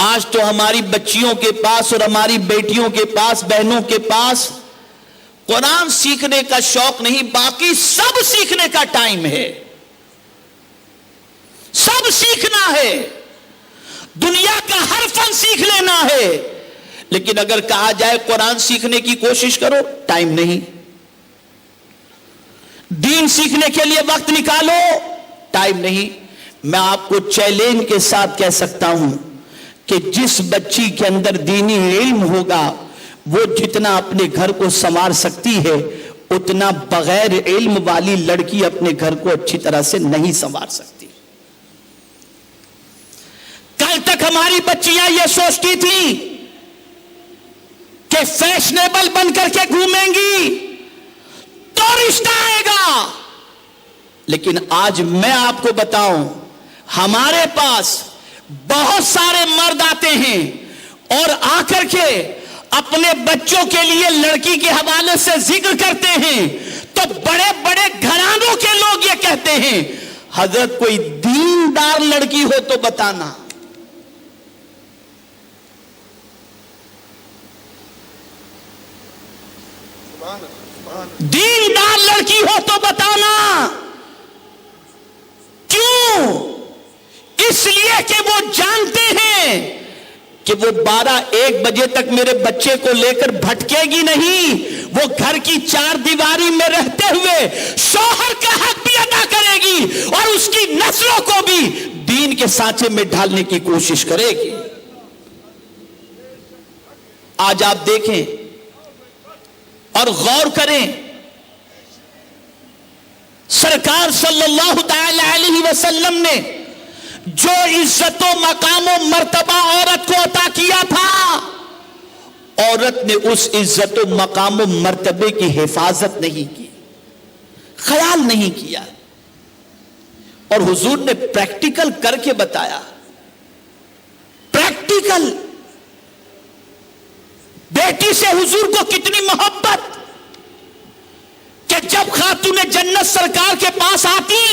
آج تو ہماری بچیوں کے پاس اور ہماری بیٹیوں کے پاس، بہنوں کے پاس قرآن سیکھنے کا شوق نہیں، باقی سب سیکھنے کا ٹائم ہے، سب سیکھنا ہے، دنیا کا ہر فن سیکھ لینا ہے، لیکن اگر کہا جائے قرآن سیکھنے کی کوشش کرو، ٹائم نہیں۔ دین سیکھنے کے لیے وقت نکالو، ٹائم نہیں۔ میں آپ کو چیلنج کے ساتھ کہہ سکتا ہوں کہ جس بچی کے اندر دینی علم ہوگا وہ جتنا اپنے گھر کو سنوار سکتی ہے، اتنا بغیر علم والی لڑکی اپنے گھر کو اچھی طرح سے نہیں سنوار سکتی۔ کل تک ہماری بچیاں یہ سوچتی تھی کہ فیشنیبل بن کر کے گھومیں گی تو رشتہ آئے گا، لیکن آج میں آپ کو بتاؤں، ہمارے پاس بہت سارے مرد آتے ہیں اور آ کر کے اپنے بچوں کے لیے لڑکی کے حوالے سے ذکر کرتے ہیں تو بڑے بڑے گھرانوں کے لوگ یہ کہتے ہیں حضرت کوئی دیندار لڑکی ہو تو بتانا۔ دیندار لڑکی ہو تو بتانا۔ کیوں؟ اس لیے کہ وہ جانتے ہیں کہ وہ 12-1 بجے تک میرے بچے کو لے کر بھٹکے گی نہیں، وہ گھر کی 4 دیواری میں رہتے ہوئے شوہر کا حق بھی ادا کرے گی اور اس کی نسلوں کو بھی دین کے سانچے میں ڈھالنے کی کوشش کرے گی۔ آج آپ دیکھیں اور غور کریں، سرکار صلی اللہ تعالی علیہ وسلم نے جو عزت و مقام و مرتبہ عورت کو عطا کیا تھا، عورت نے اس عزت و مقام و مرتبے کی حفاظت نہیں کی، خیال نہیں کیا، اور حضور نے پریکٹیکل کر کے بتایا۔ پریکٹیکل بیٹی سے حضور کو کتنی محبت کہ جب خاتون جنت سرکار کے پاس آتی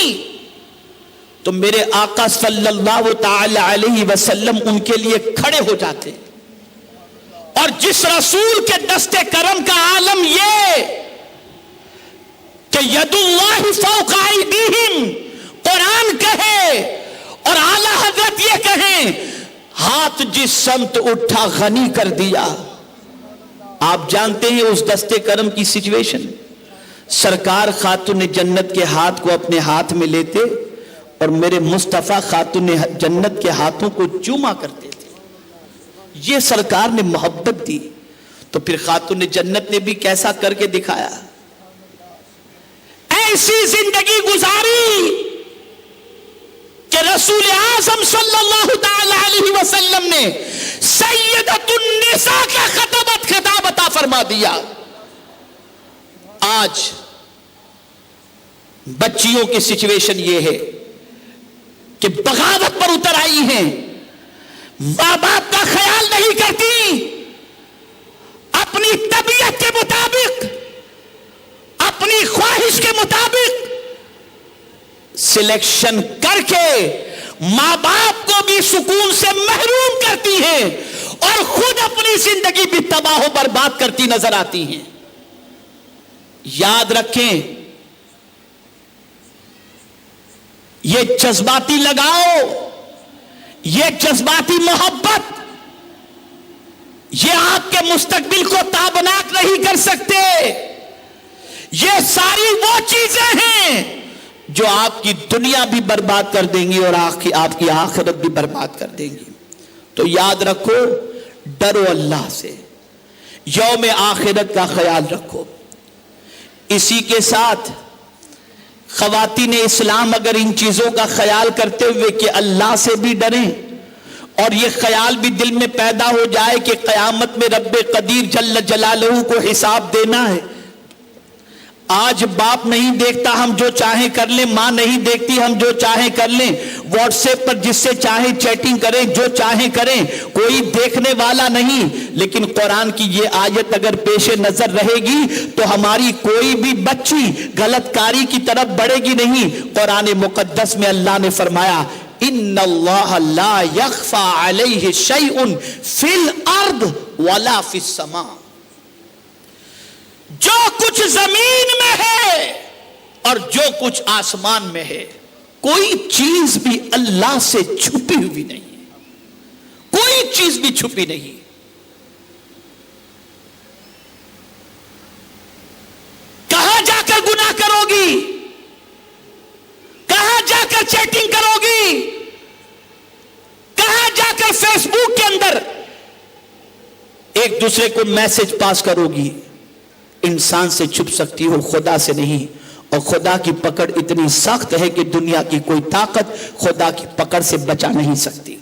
تو میرے آقا صلی اللہ تعالی علیہ وسلم ان کے لیے کھڑے ہو جاتے. اور جس رسول کے دست کرم کا عالم یہ کہ ید اللہ فوق ایدیہم قرآن کہے اور اعلی حضرت یہ کہیں ہاتھ جس سمت اٹھا غنی کر دیا. آپ جانتے ہیں اس دست کرم کی سچویشن. سرکار خاتون جنت کے ہاتھ کو اپنے ہاتھ میں لیتے اور میرے مصطفیٰ خاتون جنت کے ہاتھوں کو چوما کرتے تھے. یہ سرکار نے محبت دی. تو پھر خاتون جنت نے بھی کیسا کر کے دکھایا. ایسی زندگی گزاری کہ رسول اعظم صلی اللہ تعالی علیہ وسلم نے سیدۃ النساء کا خطاب عطا فرما دیا. آج بچیوں کی سچویشن یہ ہے کہ بغاوت پر اتر آئی ہیں. ماں باپ کا خیال نہیں کرتی. اپنی طبیعت کے مطابق اپنی خواہش کے مطابق سلیکشن کر کے ماں باپ کو بھی سکون سے محروم کرتی ہیں اور خود اپنی زندگی بھی تباہ و برباد کرتی نظر آتی ہیں. یاد رکھیں یہ جذباتی لگاؤ, یہ جذباتی محبت یہ آپ کے مستقبل کو تابناک نہیں کر سکتے. یہ ساری وہ چیزیں ہیں جو آپ کی دنیا بھی برباد کر دیں گی اور آپ کی آخرت بھی برباد کر دیں گی. تو یاد رکھو, ڈرو اللہ سے, یوم آخرت کا خیال رکھو. اسی کے ساتھ خواتین اسلام اگر ان چیزوں کا خیال کرتے ہوئے کہ اللہ سے بھی ڈریں اور یہ خیال بھی دل میں پیدا ہو جائے کہ قیامت میں رب قدیر جل جلالہ کو حساب دینا ہے. آج باپ نہیں دیکھتا ہم جو چاہیں کر لیں, ماں نہیں دیکھتی ہم جو چاہیں کر لیں, واٹس ایپ پر جس سے چاہیں چیٹنگ کریں, جو چاہیں کریں, کوئی دیکھنے والا نہیں. لیکن قرآن کی یہ آیت اگر پیش نظر رہے گی تو ہماری کوئی بھی بچی غلط کاری کی طرف بڑھے گی نہیں. قرآن مقدس میں اللہ نے فرمایا ان اللہ لا یخفی علیہ شیء فی الارض ولا فی السماء. جو کچھ زمین میں ہے اور جو کچھ آسمان میں ہے کوئی چیز بھی اللہ سے چھپی ہوئی نہیں ہے. کوئی چیز بھی چھپی نہیں. کہاں جا کر گناہ کرو گی, کہاں جا کر چیٹنگ کرو گی, کہاں جا کر فیس بک کے اندر ایک دوسرے کو میسج پاس کرو گی. انسان سے چھپ سکتی ہو, خدا سے نہیں. اور خدا کی پکڑ اتنی سخت ہے کہ دنیا کی کوئی طاقت خدا کی پکڑ سے بچا نہیں سکتی.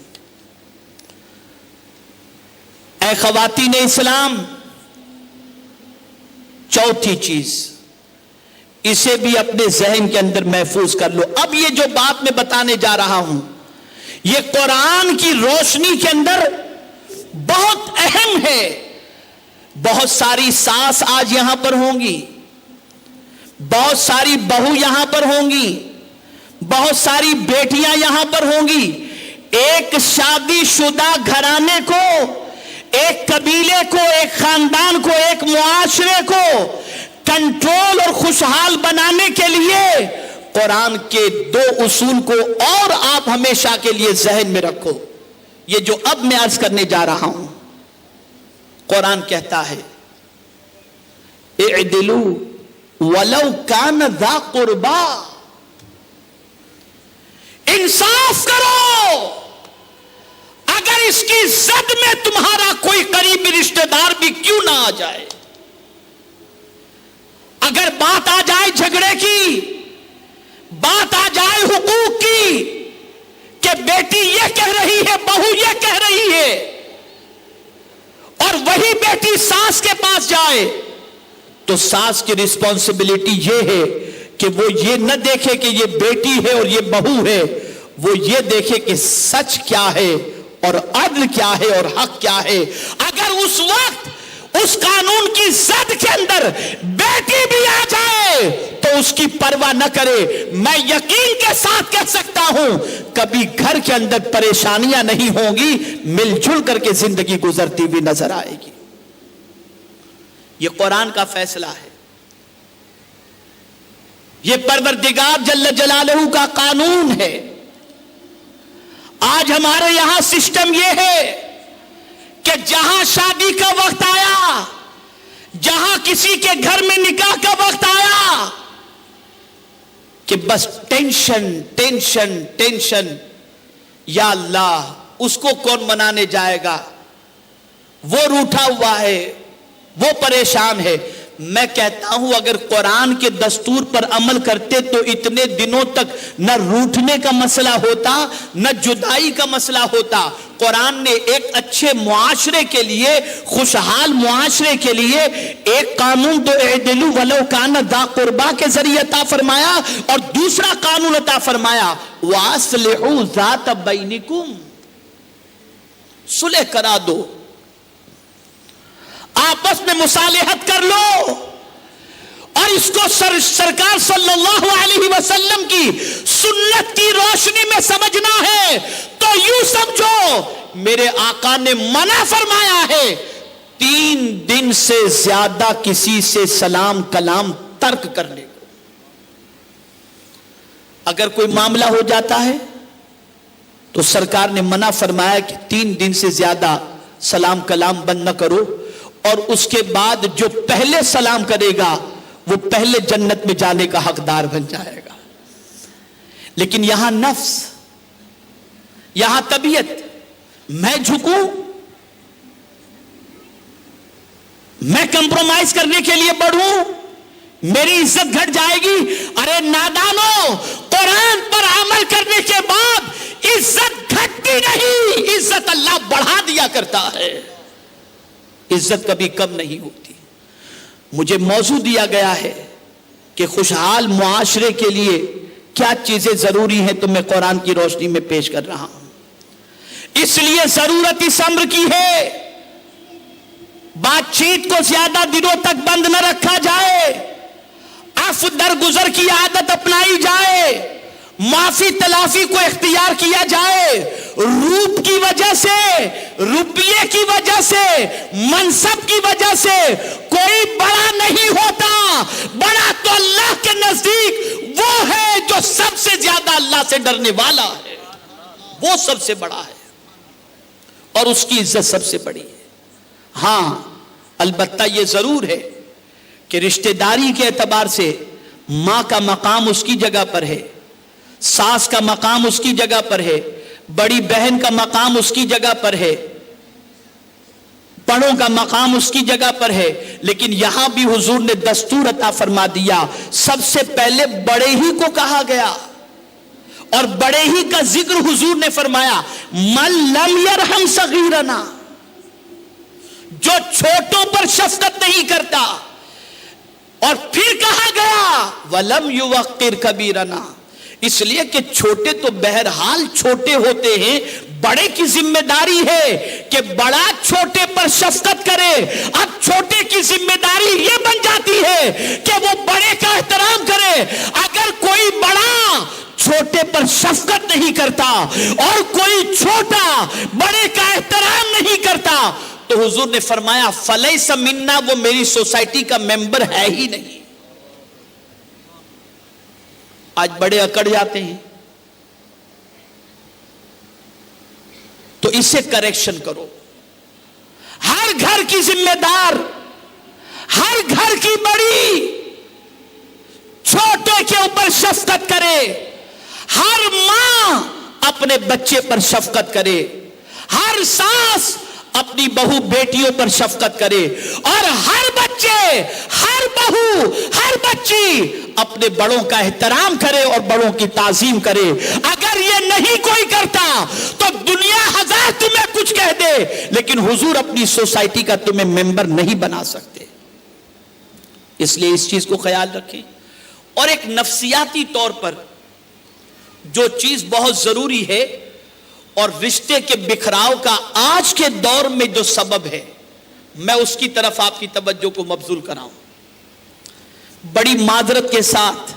اے خواتین اسلام, چوتھی چیز اسے بھی اپنے ذہن کے اندر محفوظ کر لو. اب یہ جو بات میں بتانے جا رہا ہوں یہ قرآن کی روشنی کے اندر بہت اہم ہے. بہت ساری ساس آج یہاں پر ہوں گی, بہت ساری بہو یہاں پر ہوں گی, بہت ساری بیٹیاں یہاں پر ہوں گی. ایک شادی شدہ گھرانے کو, ایک قبیلے کو, ایک خاندان کو, ایک معاشرے کو کنٹرول اور خوشحال بنانے کے لیے قرآن کے دو اصول کو اور آپ ہمیشہ کے لیے ذہن میں رکھو. یہ جو اب میں عرض کرنے جا رہا ہوں, قرآن کہتا ہے اعدلوا ولو کان ذا قربا, انصاف کرو اگر اس کی زد میں تمہارا کوئی قریبی رشتہ دار بھی کیوں نہ آ جائے. اگر بات آ جائے جھگڑے کی, بات آ جائے حقوق کی کہ بیٹی یہ کہہ رہی ہے, بہو یہ کہہ رہی ہے, اور وہی بیٹی ساس کے پاس جائے تو ساس کی رسپانسبلٹی یہ ہے کہ وہ یہ نہ دیکھے کہ یہ بیٹی ہے اور یہ بہو ہے, وہ یہ دیکھے کہ سچ کیا ہے اور عدل کیا ہے اور حق کیا ہے. اگر اس وقت اس قانون کی زد کے اندر بیٹی بھی آ جائے تو اس کی پرواہ نہ کرے. میں یقین کے ساتھ کہہ سکتا ہوں کبھی گھر کے اندر پریشانیاں نہیں ہوں گی, مل جل کر کے زندگی گزرتی ہوئی نظر آئے گی. یہ قرآن کا فیصلہ ہے, یہ پروردگار جل جلالہ کا قانون ہے. آج ہمارے یہاں سسٹم یہ ہے کہ جہاں شادی کا وقت آیا, جہاں کسی کے گھر میں نکاح کا وقت آیا کہ بس ٹینشن ٹینشن ٹینشن. یا اللہ, اس کو کون منانے جائے گا, وہ روٹھا ہوا ہے, وہ پریشان ہے. میں کہتا ہوں اگر قرآن کے دستور پر عمل کرتے تو اتنے دنوں تک نہ روٹھنے کا مسئلہ ہوتا, نہ جدائی کا مسئلہ ہوتا. قرآن نے ایک اچھے معاشرے کے لیے, خوشحال معاشرے کے لیے ایک قانون تو اعدلوا ولو کان ذا قربا کے ذریعے عطا فرمایا, اور دوسرا قانون عطا فرمایا واصلحوا ذات بینکم, صلح کرا دو, آپس میں مصالحت کر لو. اور اس کو سرکار صلی اللہ علیہ وسلم کی سنت کی روشنی میں سمجھنا ہے تو یوں سمجھو میرے آقا نے منع فرمایا ہے 3 دن سے زیادہ کسی سے سلام کلام ترک کرنے کو. اگر کوئی معاملہ ہو جاتا ہے تو سرکار نے منع فرمایا کہ 3 دن سے زیادہ سلام کلام بند نہ کرو, اور اس کے بعد جو پہلے سلام کرے گا وہ پہلے جنت میں جانے کا حقدار بن جائے گا. لیکن یہاں نفس, یہاں طبیعت, میں جھکوں, میں کمپرومائز کرنے کے لیے بڑھوں, میری عزت گھٹ جائے گی. ارے نادانو, قرآن پر عمل کرنے کے بعد عزت گھٹتی نہیں, عزت اللہ بڑھا دیا کرتا ہے, عزت کبھی کم نہیں ہوتی. مجھے موضوع دیا گیا ہے کہ خوشحال معاشرے کے لیے کیا چیزیں ضروری ہیں تو میں قرآن کی روشنی میں پیش کر رہا ہوں. اس لیے ضرورت اس امر کی ہے بات چیت کو زیادہ دنوں تک بند نہ رکھا جائے, عفو درگزر کی عادت اپنائی جائے, معافی تلافی کو اختیار کیا جائے. روپ کی وجہ سے, روپیے کی وجہ سے, منصب کی وجہ سے کوئی بڑا نہیں ہوتا. بڑا تو اللہ کے نزدیک وہ ہے جو سب سے زیادہ اللہ سے ڈرنے والا ہے, وہ سب سے بڑا ہے اور اس کی عزت سب سے بڑی ہے. ہاں البتہ یہ ضرور ہے کہ رشتہ داری کے اعتبار سے ماں کا مقام اس کی جگہ پر ہے, ساس کا مقام اس کی جگہ پر ہے, بڑی بہن کا مقام اس کی جگہ پر ہے, بڑوں کا مقام اس کی جگہ پر ہے. لیکن یہاں بھی حضور نے دستور عطا فرما دیا, سب سے پہلے بڑے ہی کو کہا گیا, اور بڑے ہی کا ذکر حضور نے فرمایا من لم یرحم صغیرنا, جو چھوٹوں پر شفقت نہیں کرتا. اور پھر کہا گیا ولم یوقر کبیرنا, اس لیے کہ چھوٹے تو بہرحال چھوٹے ہوتے ہیں, بڑے کی ذمہ داری ہے کہ بڑا چھوٹے پر شفقت کرے. اب چھوٹے کی ذمہ داری یہ بن جاتی ہے کہ وہ بڑے کا احترام کرے. اگر کوئی بڑا چھوٹے پر شفقت نہیں کرتا اور کوئی چھوٹا بڑے کا احترام نہیں کرتا تو حضور نے فرمایا فلیس منا, وہ میری سوسائٹی کا ممبر ہے ہی نہیں. آج بڑے اکڑ جاتے ہیں تو اسے کریکشن کرو. ہر گھر کی ذمہ دار, ہر گھر کی بڑی چھوٹے کے اوپر شفقت کرے. ہر ماں اپنے بچے پر شفقت کرے, ہر ساس اپنی بہو بیٹیوں پر شفقت کرے, اور ہر بچے, ہر بہو, ہر بچی اپنے بڑوں کا احترام کرے اور بڑوں کی تعظیم کرے. اگر یہ نہیں کوئی کرتا تو دنیا ہزار تمہیں کچھ کہہ دے, لیکن حضور اپنی سوسائٹی کا تمہیں ممبر نہیں بنا سکتے. اس لیے اس چیز کو خیال رکھیں. اور ایک نفسیاتی طور پر جو چیز بہت ضروری ہے اور رشتے کے بکھراؤ کا آج کے دور میں جو سبب ہے میں اس کی طرف آپ کی توجہ کو مبذول کراؤں. بڑی معذرت کے ساتھ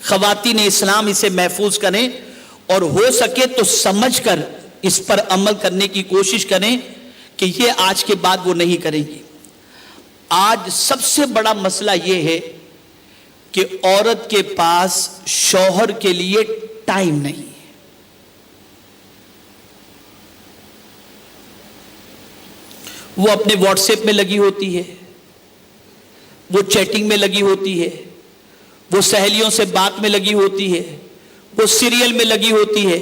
خواتین اسلام اسے محفوظ کریں اور ہو سکے تو سمجھ کر اس پر عمل کرنے کی کوشش کریں کہ یہ آج کے بعد وہ نہیں کریں گی. آج سب سے بڑا مسئلہ یہ ہے کہ عورت کے پاس شوہر کے لیے ٹائم نہیں ہے. وہ اپنے واٹس ایپ میں لگی ہوتی ہے, وہ چیٹنگ میں لگی ہوتی ہے, وہ سہیلیوں سے بات میں لگی ہوتی ہے, وہ سیریل میں لگی ہوتی ہے.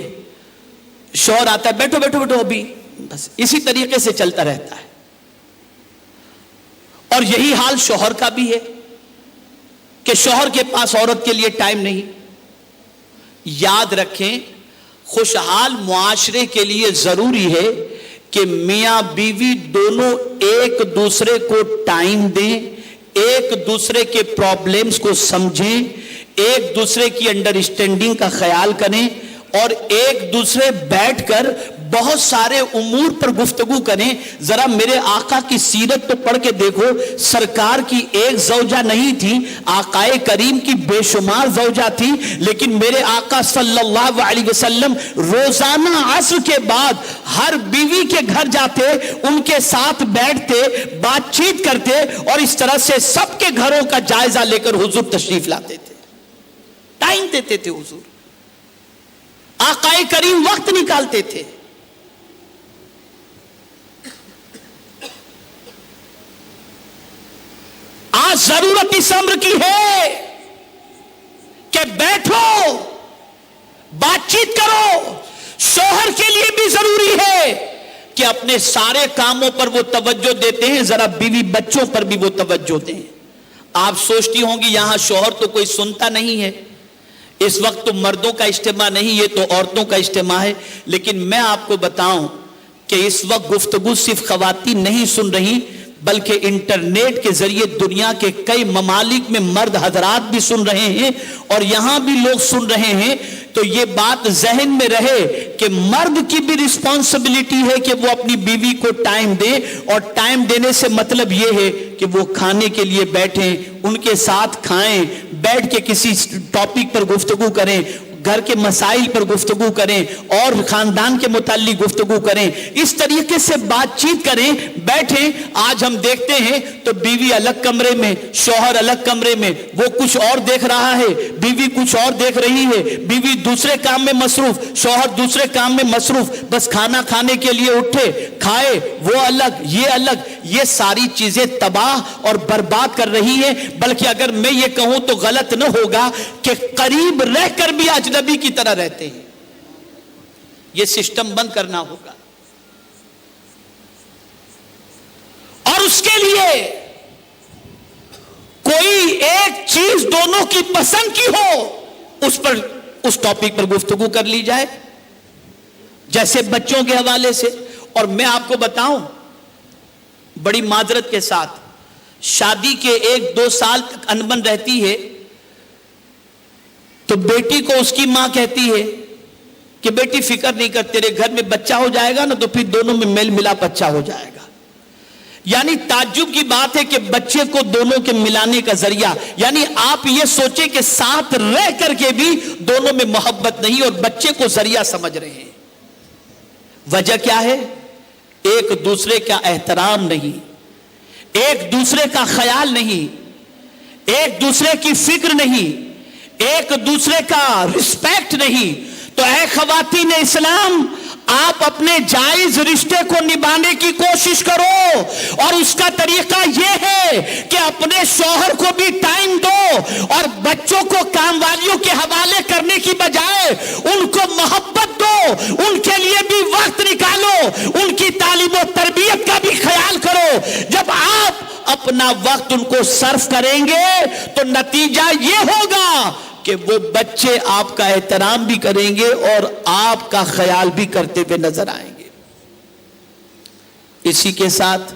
شوہر آتا ہے, بیٹھو بیٹھو بیٹھو ابھی, بس اسی طریقے سے چلتا رہتا ہے. اور یہی حال شوہر کا بھی ہے کہ شوہر کے پاس عورت کے لیے ٹائم نہیں. یاد رکھیں, خوشحال معاشرے کے لیے ضروری ہے کہ میاں بیوی دونوں ایک دوسرے کو ٹائم دیں, ایک دوسرے کے پرابلمز کو سمجھیں, ایک دوسرے کی انڈرسٹینڈنگ کا خیال کریں اور ایک دوسرے بیٹھ کر بہت سارے امور پر گفتگو کریں. ذرا میرے آقا کی سیرت تو پڑھ کے دیکھو, سرکار کی ایک زوجہ نہیں تھی, آقائے کریم کی بے شمار زوجہ تھی, لیکن میرے آقا صلی اللہ علیہ وسلم روزانہ عصر کے بعد ہر بیوی کے گھر جاتے, ان کے ساتھ بیٹھتے, بات چیت کرتے اور اس طرح سے سب کے گھروں کا جائزہ لے کر حضور تشریف لاتے تھے. ٹائم دیتے تھے حضور, آقائے کریم وقت نکالتے تھے. آج ضرورت اس امر کی ہے کہ بیٹھو, بات چیت کرو. شوہر کے لیے بھی ضروری ہے کہ اپنے سارے کاموں پر وہ توجہ دیتے ہیں, ذرا بیوی بچوں پر بھی وہ توجہ دیں. آپ سوچتی ہوں گی یہاں شوہر تو کوئی سنتا نہیں ہے, اس وقت تو مردوں کا اجتماع نہیں, یہ تو عورتوں کا اجتماع ہے. لیکن میں آپ کو بتاؤں کہ اس وقت گفتگو صرف خواتین نہیں سن رہی, بلکہ انٹرنیٹ کے ذریعے دنیا کے کئی ممالک میں مرد حضرات بھی سن رہے ہیں اور یہاں بھی لوگ سن رہے ہیں. تو یہ بات ذہن میں رہے کہ مرد کی بھی رسپانسبلٹی ہے کہ وہ اپنی بیوی کو ٹائم دے, اور ٹائم دینے سے مطلب یہ ہے کہ وہ کھانے کے لیے بیٹھیں, ان کے ساتھ کھائیں, بیٹھ کے کسی ٹاپک پر گفتگو کریں, گھر کے مسائل پر گفتگو کریں اور خاندان کے متعلق گفتگو کریں, اس طریقے سے بات چیت کریں, بیٹھیں. آج ہم دیکھتے ہیں تو بیوی الگ کمرے میں, شوہر الگ کمرے میں, وہ کچھ اور دیکھ رہا ہے, بیوی کچھ اور دیکھ رہی ہے, بیوی دوسرے کام میں مصروف, شوہر دوسرے کام میں مصروف, بس کھانا کھانے کے لیے اٹھے, کھائے, وہ الگ, یہ الگ. یہ ساری چیزیں تباہ اور برباد کر رہی ہیں. بلکہ اگر میں یہ کہوں تو غلط نہ ہوگا کہ قریب رہ کر بھی اجنبی کی طرح رہتے ہیں. یہ سسٹم بند کرنا ہوگا, اور اس کے لیے کوئی ایک چیز دونوں کی پسند کی ہو, اس ٹاپک پر گفتگو کر لی جائے, جیسے بچوں کے حوالے سے. اور میں آپ کو بتاؤں بڑی معذرت کے ساتھ, شادی کے 1-2 سال تک انبن رہتی ہے تو بیٹی کو اس کی ماں کہتی ہے کہ بیٹی فکر نہیں کر, تیرے گھر میں بچہ ہو جائے گا نا تو پھر دونوں میں میل ملاپ اچھا ہو جائے گا. یعنی تعجب کی بات ہے کہ بچے کو دونوں کے ملانے کا ذریعہ, یعنی آپ یہ سوچیں کہ ساتھ رہ کر کے بھی دونوں میں محبت نہیں اور بچے کو ذریعہ سمجھ رہے ہیں. وجہ کیا ہے؟ ایک دوسرے کا احترام نہیں, ایک دوسرے کا خیال نہیں, ایک دوسرے کی فکر نہیں, ایک دوسرے کا رسپیکٹ نہیں. تو اے خواتین اسلام, آپ اپنے جائز رشتے کو نبھانے کی کوشش کرو, اور اس کا طریقہ یہ ہے کہ اپنے شوہر کو بھی ٹائم دو اور بچوں کو کام والیوں کے حوالے کرنے کی بجائے ان کو محبت دو, ان کے لیے بھی وقت نکالو, ان کی تعلیم و تربیت کا بھی خیال کرو. جب آپ اپنا وقت ان کو صرف کریں گے تو نتیجہ یہ ہوگا کہ وہ بچے آپ کا احترام بھی کریں گے اور آپ کا خیال بھی کرتے ہوئے نظر آئیں گے. اسی کے ساتھ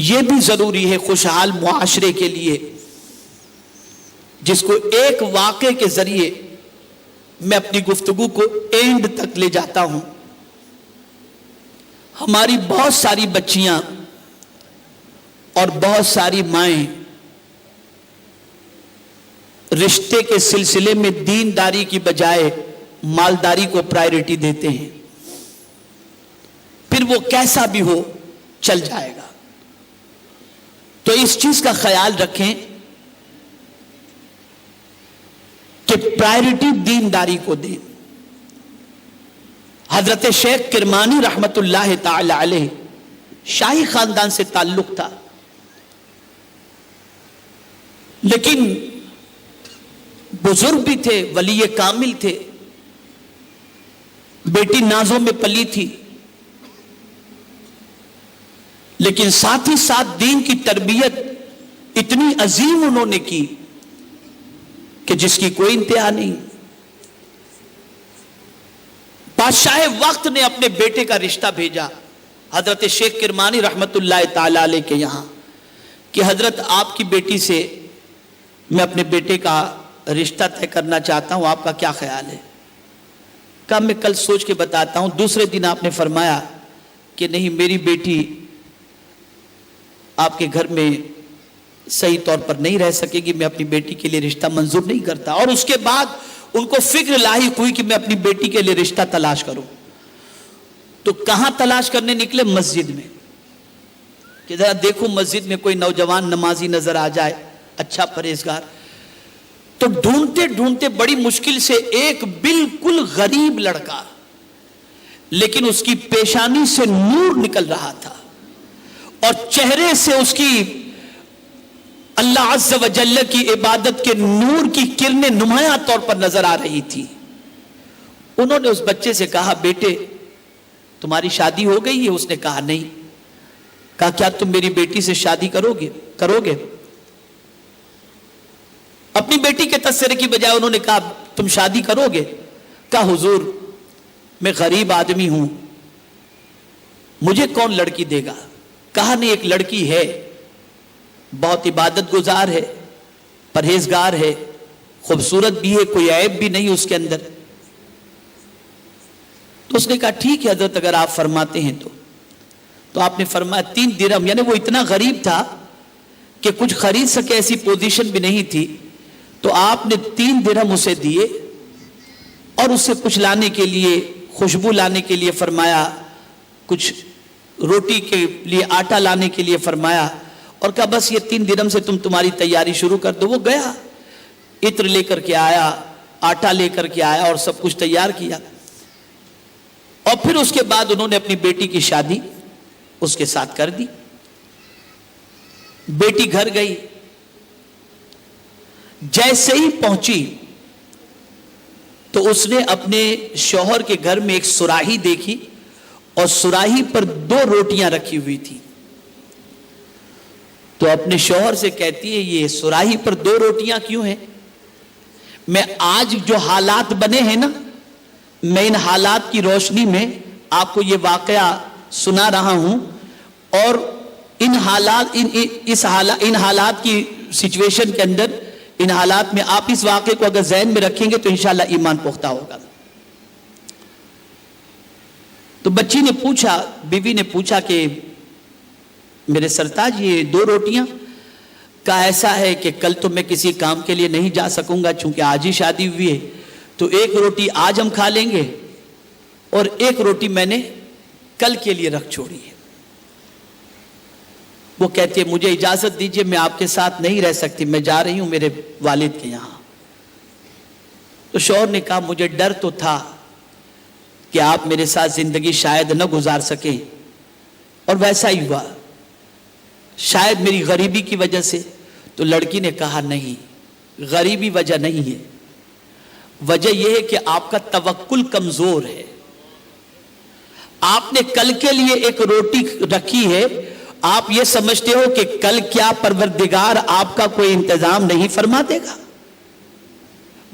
یہ بھی ضروری ہے خوشحال معاشرے کے لیے, جس کو ایک واقعے کے ذریعے میں اپنی گفتگو کو اینڈ تک لے جاتا ہوں. ہماری بہت ساری بچیاں اور بہت ساری مائیں رشتے کے سلسلے میں دینداری کی بجائے مالداری کو پرائیورٹی دیتے ہیں، پھر وہ کیسا بھی ہو چل جائے گا۔ تو اس چیز کا خیال رکھیں کہ پرائیورٹی دینداری کو دیں۔ حضرت شیخ کرمانی رحمت اللہ تعالی علیہ شاہی خاندان سے تعلق تھا، لیکن بزرگ بھی تھے، ولی کامل تھے، بیٹی نازوں میں پلی تھی، لیکن ساتھ ہی ساتھ دین کی تربیت اتنی عظیم انہوں نے کی کہ جس کی کوئی انتہا نہیں۔ بادشاہ وقت نے اپنے بیٹے کا رشتہ بھیجا حضرت شیخ کرمانی رحمت اللہ تعالی علیہ کے یہاں کہ حضرت آپ کی بیٹی سے میں اپنے بیٹے کا رشتہ طے کرنا چاہتا ہوں، آپ کا کیا خیال ہے؟ کہا میں کل سوچ کے بتاتا ہوں۔ دوسرے دن آپ نے فرمایا کہ نہیں، میری بیٹی آپ کے گھر میں صحیح طور پر نہیں رہ سکے گی، میں اپنی بیٹی کے لیے رشتہ منظور نہیں کرتا۔ اور اس کے بعد ان کو فکر لاحق ہوئی کہ میں اپنی بیٹی کے لیے رشتہ تلاش کروں، تو کہاں تلاش کرنے نکلے؟ مسجد میں، کہ ذرا دیکھو مسجد میں کوئی نوجوان نمازی نظر آ جائے، اچھا پرہیزگار۔ تو ڈھونڈتے ڈھونڈتے بڑی مشکل سے ایک بالکل غریب لڑکا، لیکن اس کی پیشانی سے نور نکل رہا تھا اور چہرے سے اس کی اللہ عز و جل کی عبادت کے نور کی کرنیں نمایاں طور پر نظر آ رہی تھی۔ انہوں نے اس بچے سے کہا، بیٹے تمہاری شادی ہو گئی ہے؟ اس نے کہا نہیں۔ کہا کیا تم میری بیٹی سے شادی کرو گے؟ اپنی بیٹی کے تذکرے کی بجائے انہوں نے کہا تم شادی کرو گے؟ کہا حضور میں غریب آدمی ہوں، مجھے کون لڑکی دے گا؟ کہا نہیں، ایک لڑکی ہے، بہت عبادت گزار ہے، پرہیزگار ہے، خوبصورت بھی ہے، کوئی عیب بھی نہیں اس کے اندر۔ تو اس نے کہا ٹھیک ہے حضرت اگر آپ فرماتے ہیں تو آپ نے فرمایا 3 درہم، یعنی وہ اتنا غریب تھا کہ کچھ خرید سکے ایسی پوزیشن بھی نہیں تھی، تو آپ نے 3 درہم اسے دیے اور اسے کچھ لانے کے لیے، خوشبو لانے کے لیے فرمایا، کچھ روٹی کے لیے آٹا لانے کے لیے فرمایا، اور کہا بس یہ 3 درہم سے تمہاری تیاری شروع کر دو۔ وہ گیا، عطر لے کر کے آیا، آٹا لے کر کے آیا اور سب کچھ تیار کیا، اور پھر اس کے بعد انہوں نے اپنی بیٹی کی شادی اس کے ساتھ کر دی۔ بیٹی گھر گئی، جیسے ہی پہنچی تو اس نے اپنے شوہر کے گھر میں ایک سراہی دیکھی اور سراہی پر 2 روٹیاں رکھی ہوئی تھی۔ تو اپنے شوہر سے کہتی ہے یہ سراہی پر 2 روٹیاں کیوں ہیں؟ میں آج جو حالات بنے ہیں نا، میں ان حالات کی روشنی میں آپ کو یہ واقعہ سنا رہا ہوں، اور ان حالات کی سچویشن کے اندر، ان حالات میں آپ اس واقعے کو اگر ذہن میں رکھیں گے تو انشاءاللہ ایمان پختہ ہوگا۔ تو بچی نے پوچھا، بیوی نے پوچھا کہ میرے سرتاج یہ 2 روٹیاں؟ کہا ایسا ہے کہ کل تو میں کسی کام کے لیے نہیں جا سکوں گا چونکہ آج ہی شادی ہوئی ہے، تو 1 روٹی آج ہم کھا لیں گے اور 1 روٹی میں نے کل کے لیے رکھ چھوڑی ہے۔ وہ کہتے ہیں مجھے اجازت دیجئے، میں آپ کے ساتھ نہیں رہ سکتی، میں جا رہی ہوں میرے والد کے یہاں۔ تو شوہر نے کہا مجھے ڈر تو تھا کہ آپ میرے ساتھ زندگی شاید نہ گزار سکیں، اور ویسا ہی ہوا، شاید میری غریبی کی وجہ سے۔ تو لڑکی نے کہا نہیں، غریبی وجہ نہیں ہے، وجہ یہ ہے کہ آپ کا توکل کمزور ہے۔ آپ نے کل کے لیے 1 روٹی رکھی ہے، آپ یہ سمجھتے ہو کہ کل کیا پروردگار آپ کا کوئی انتظام نہیں فرما دے گا؟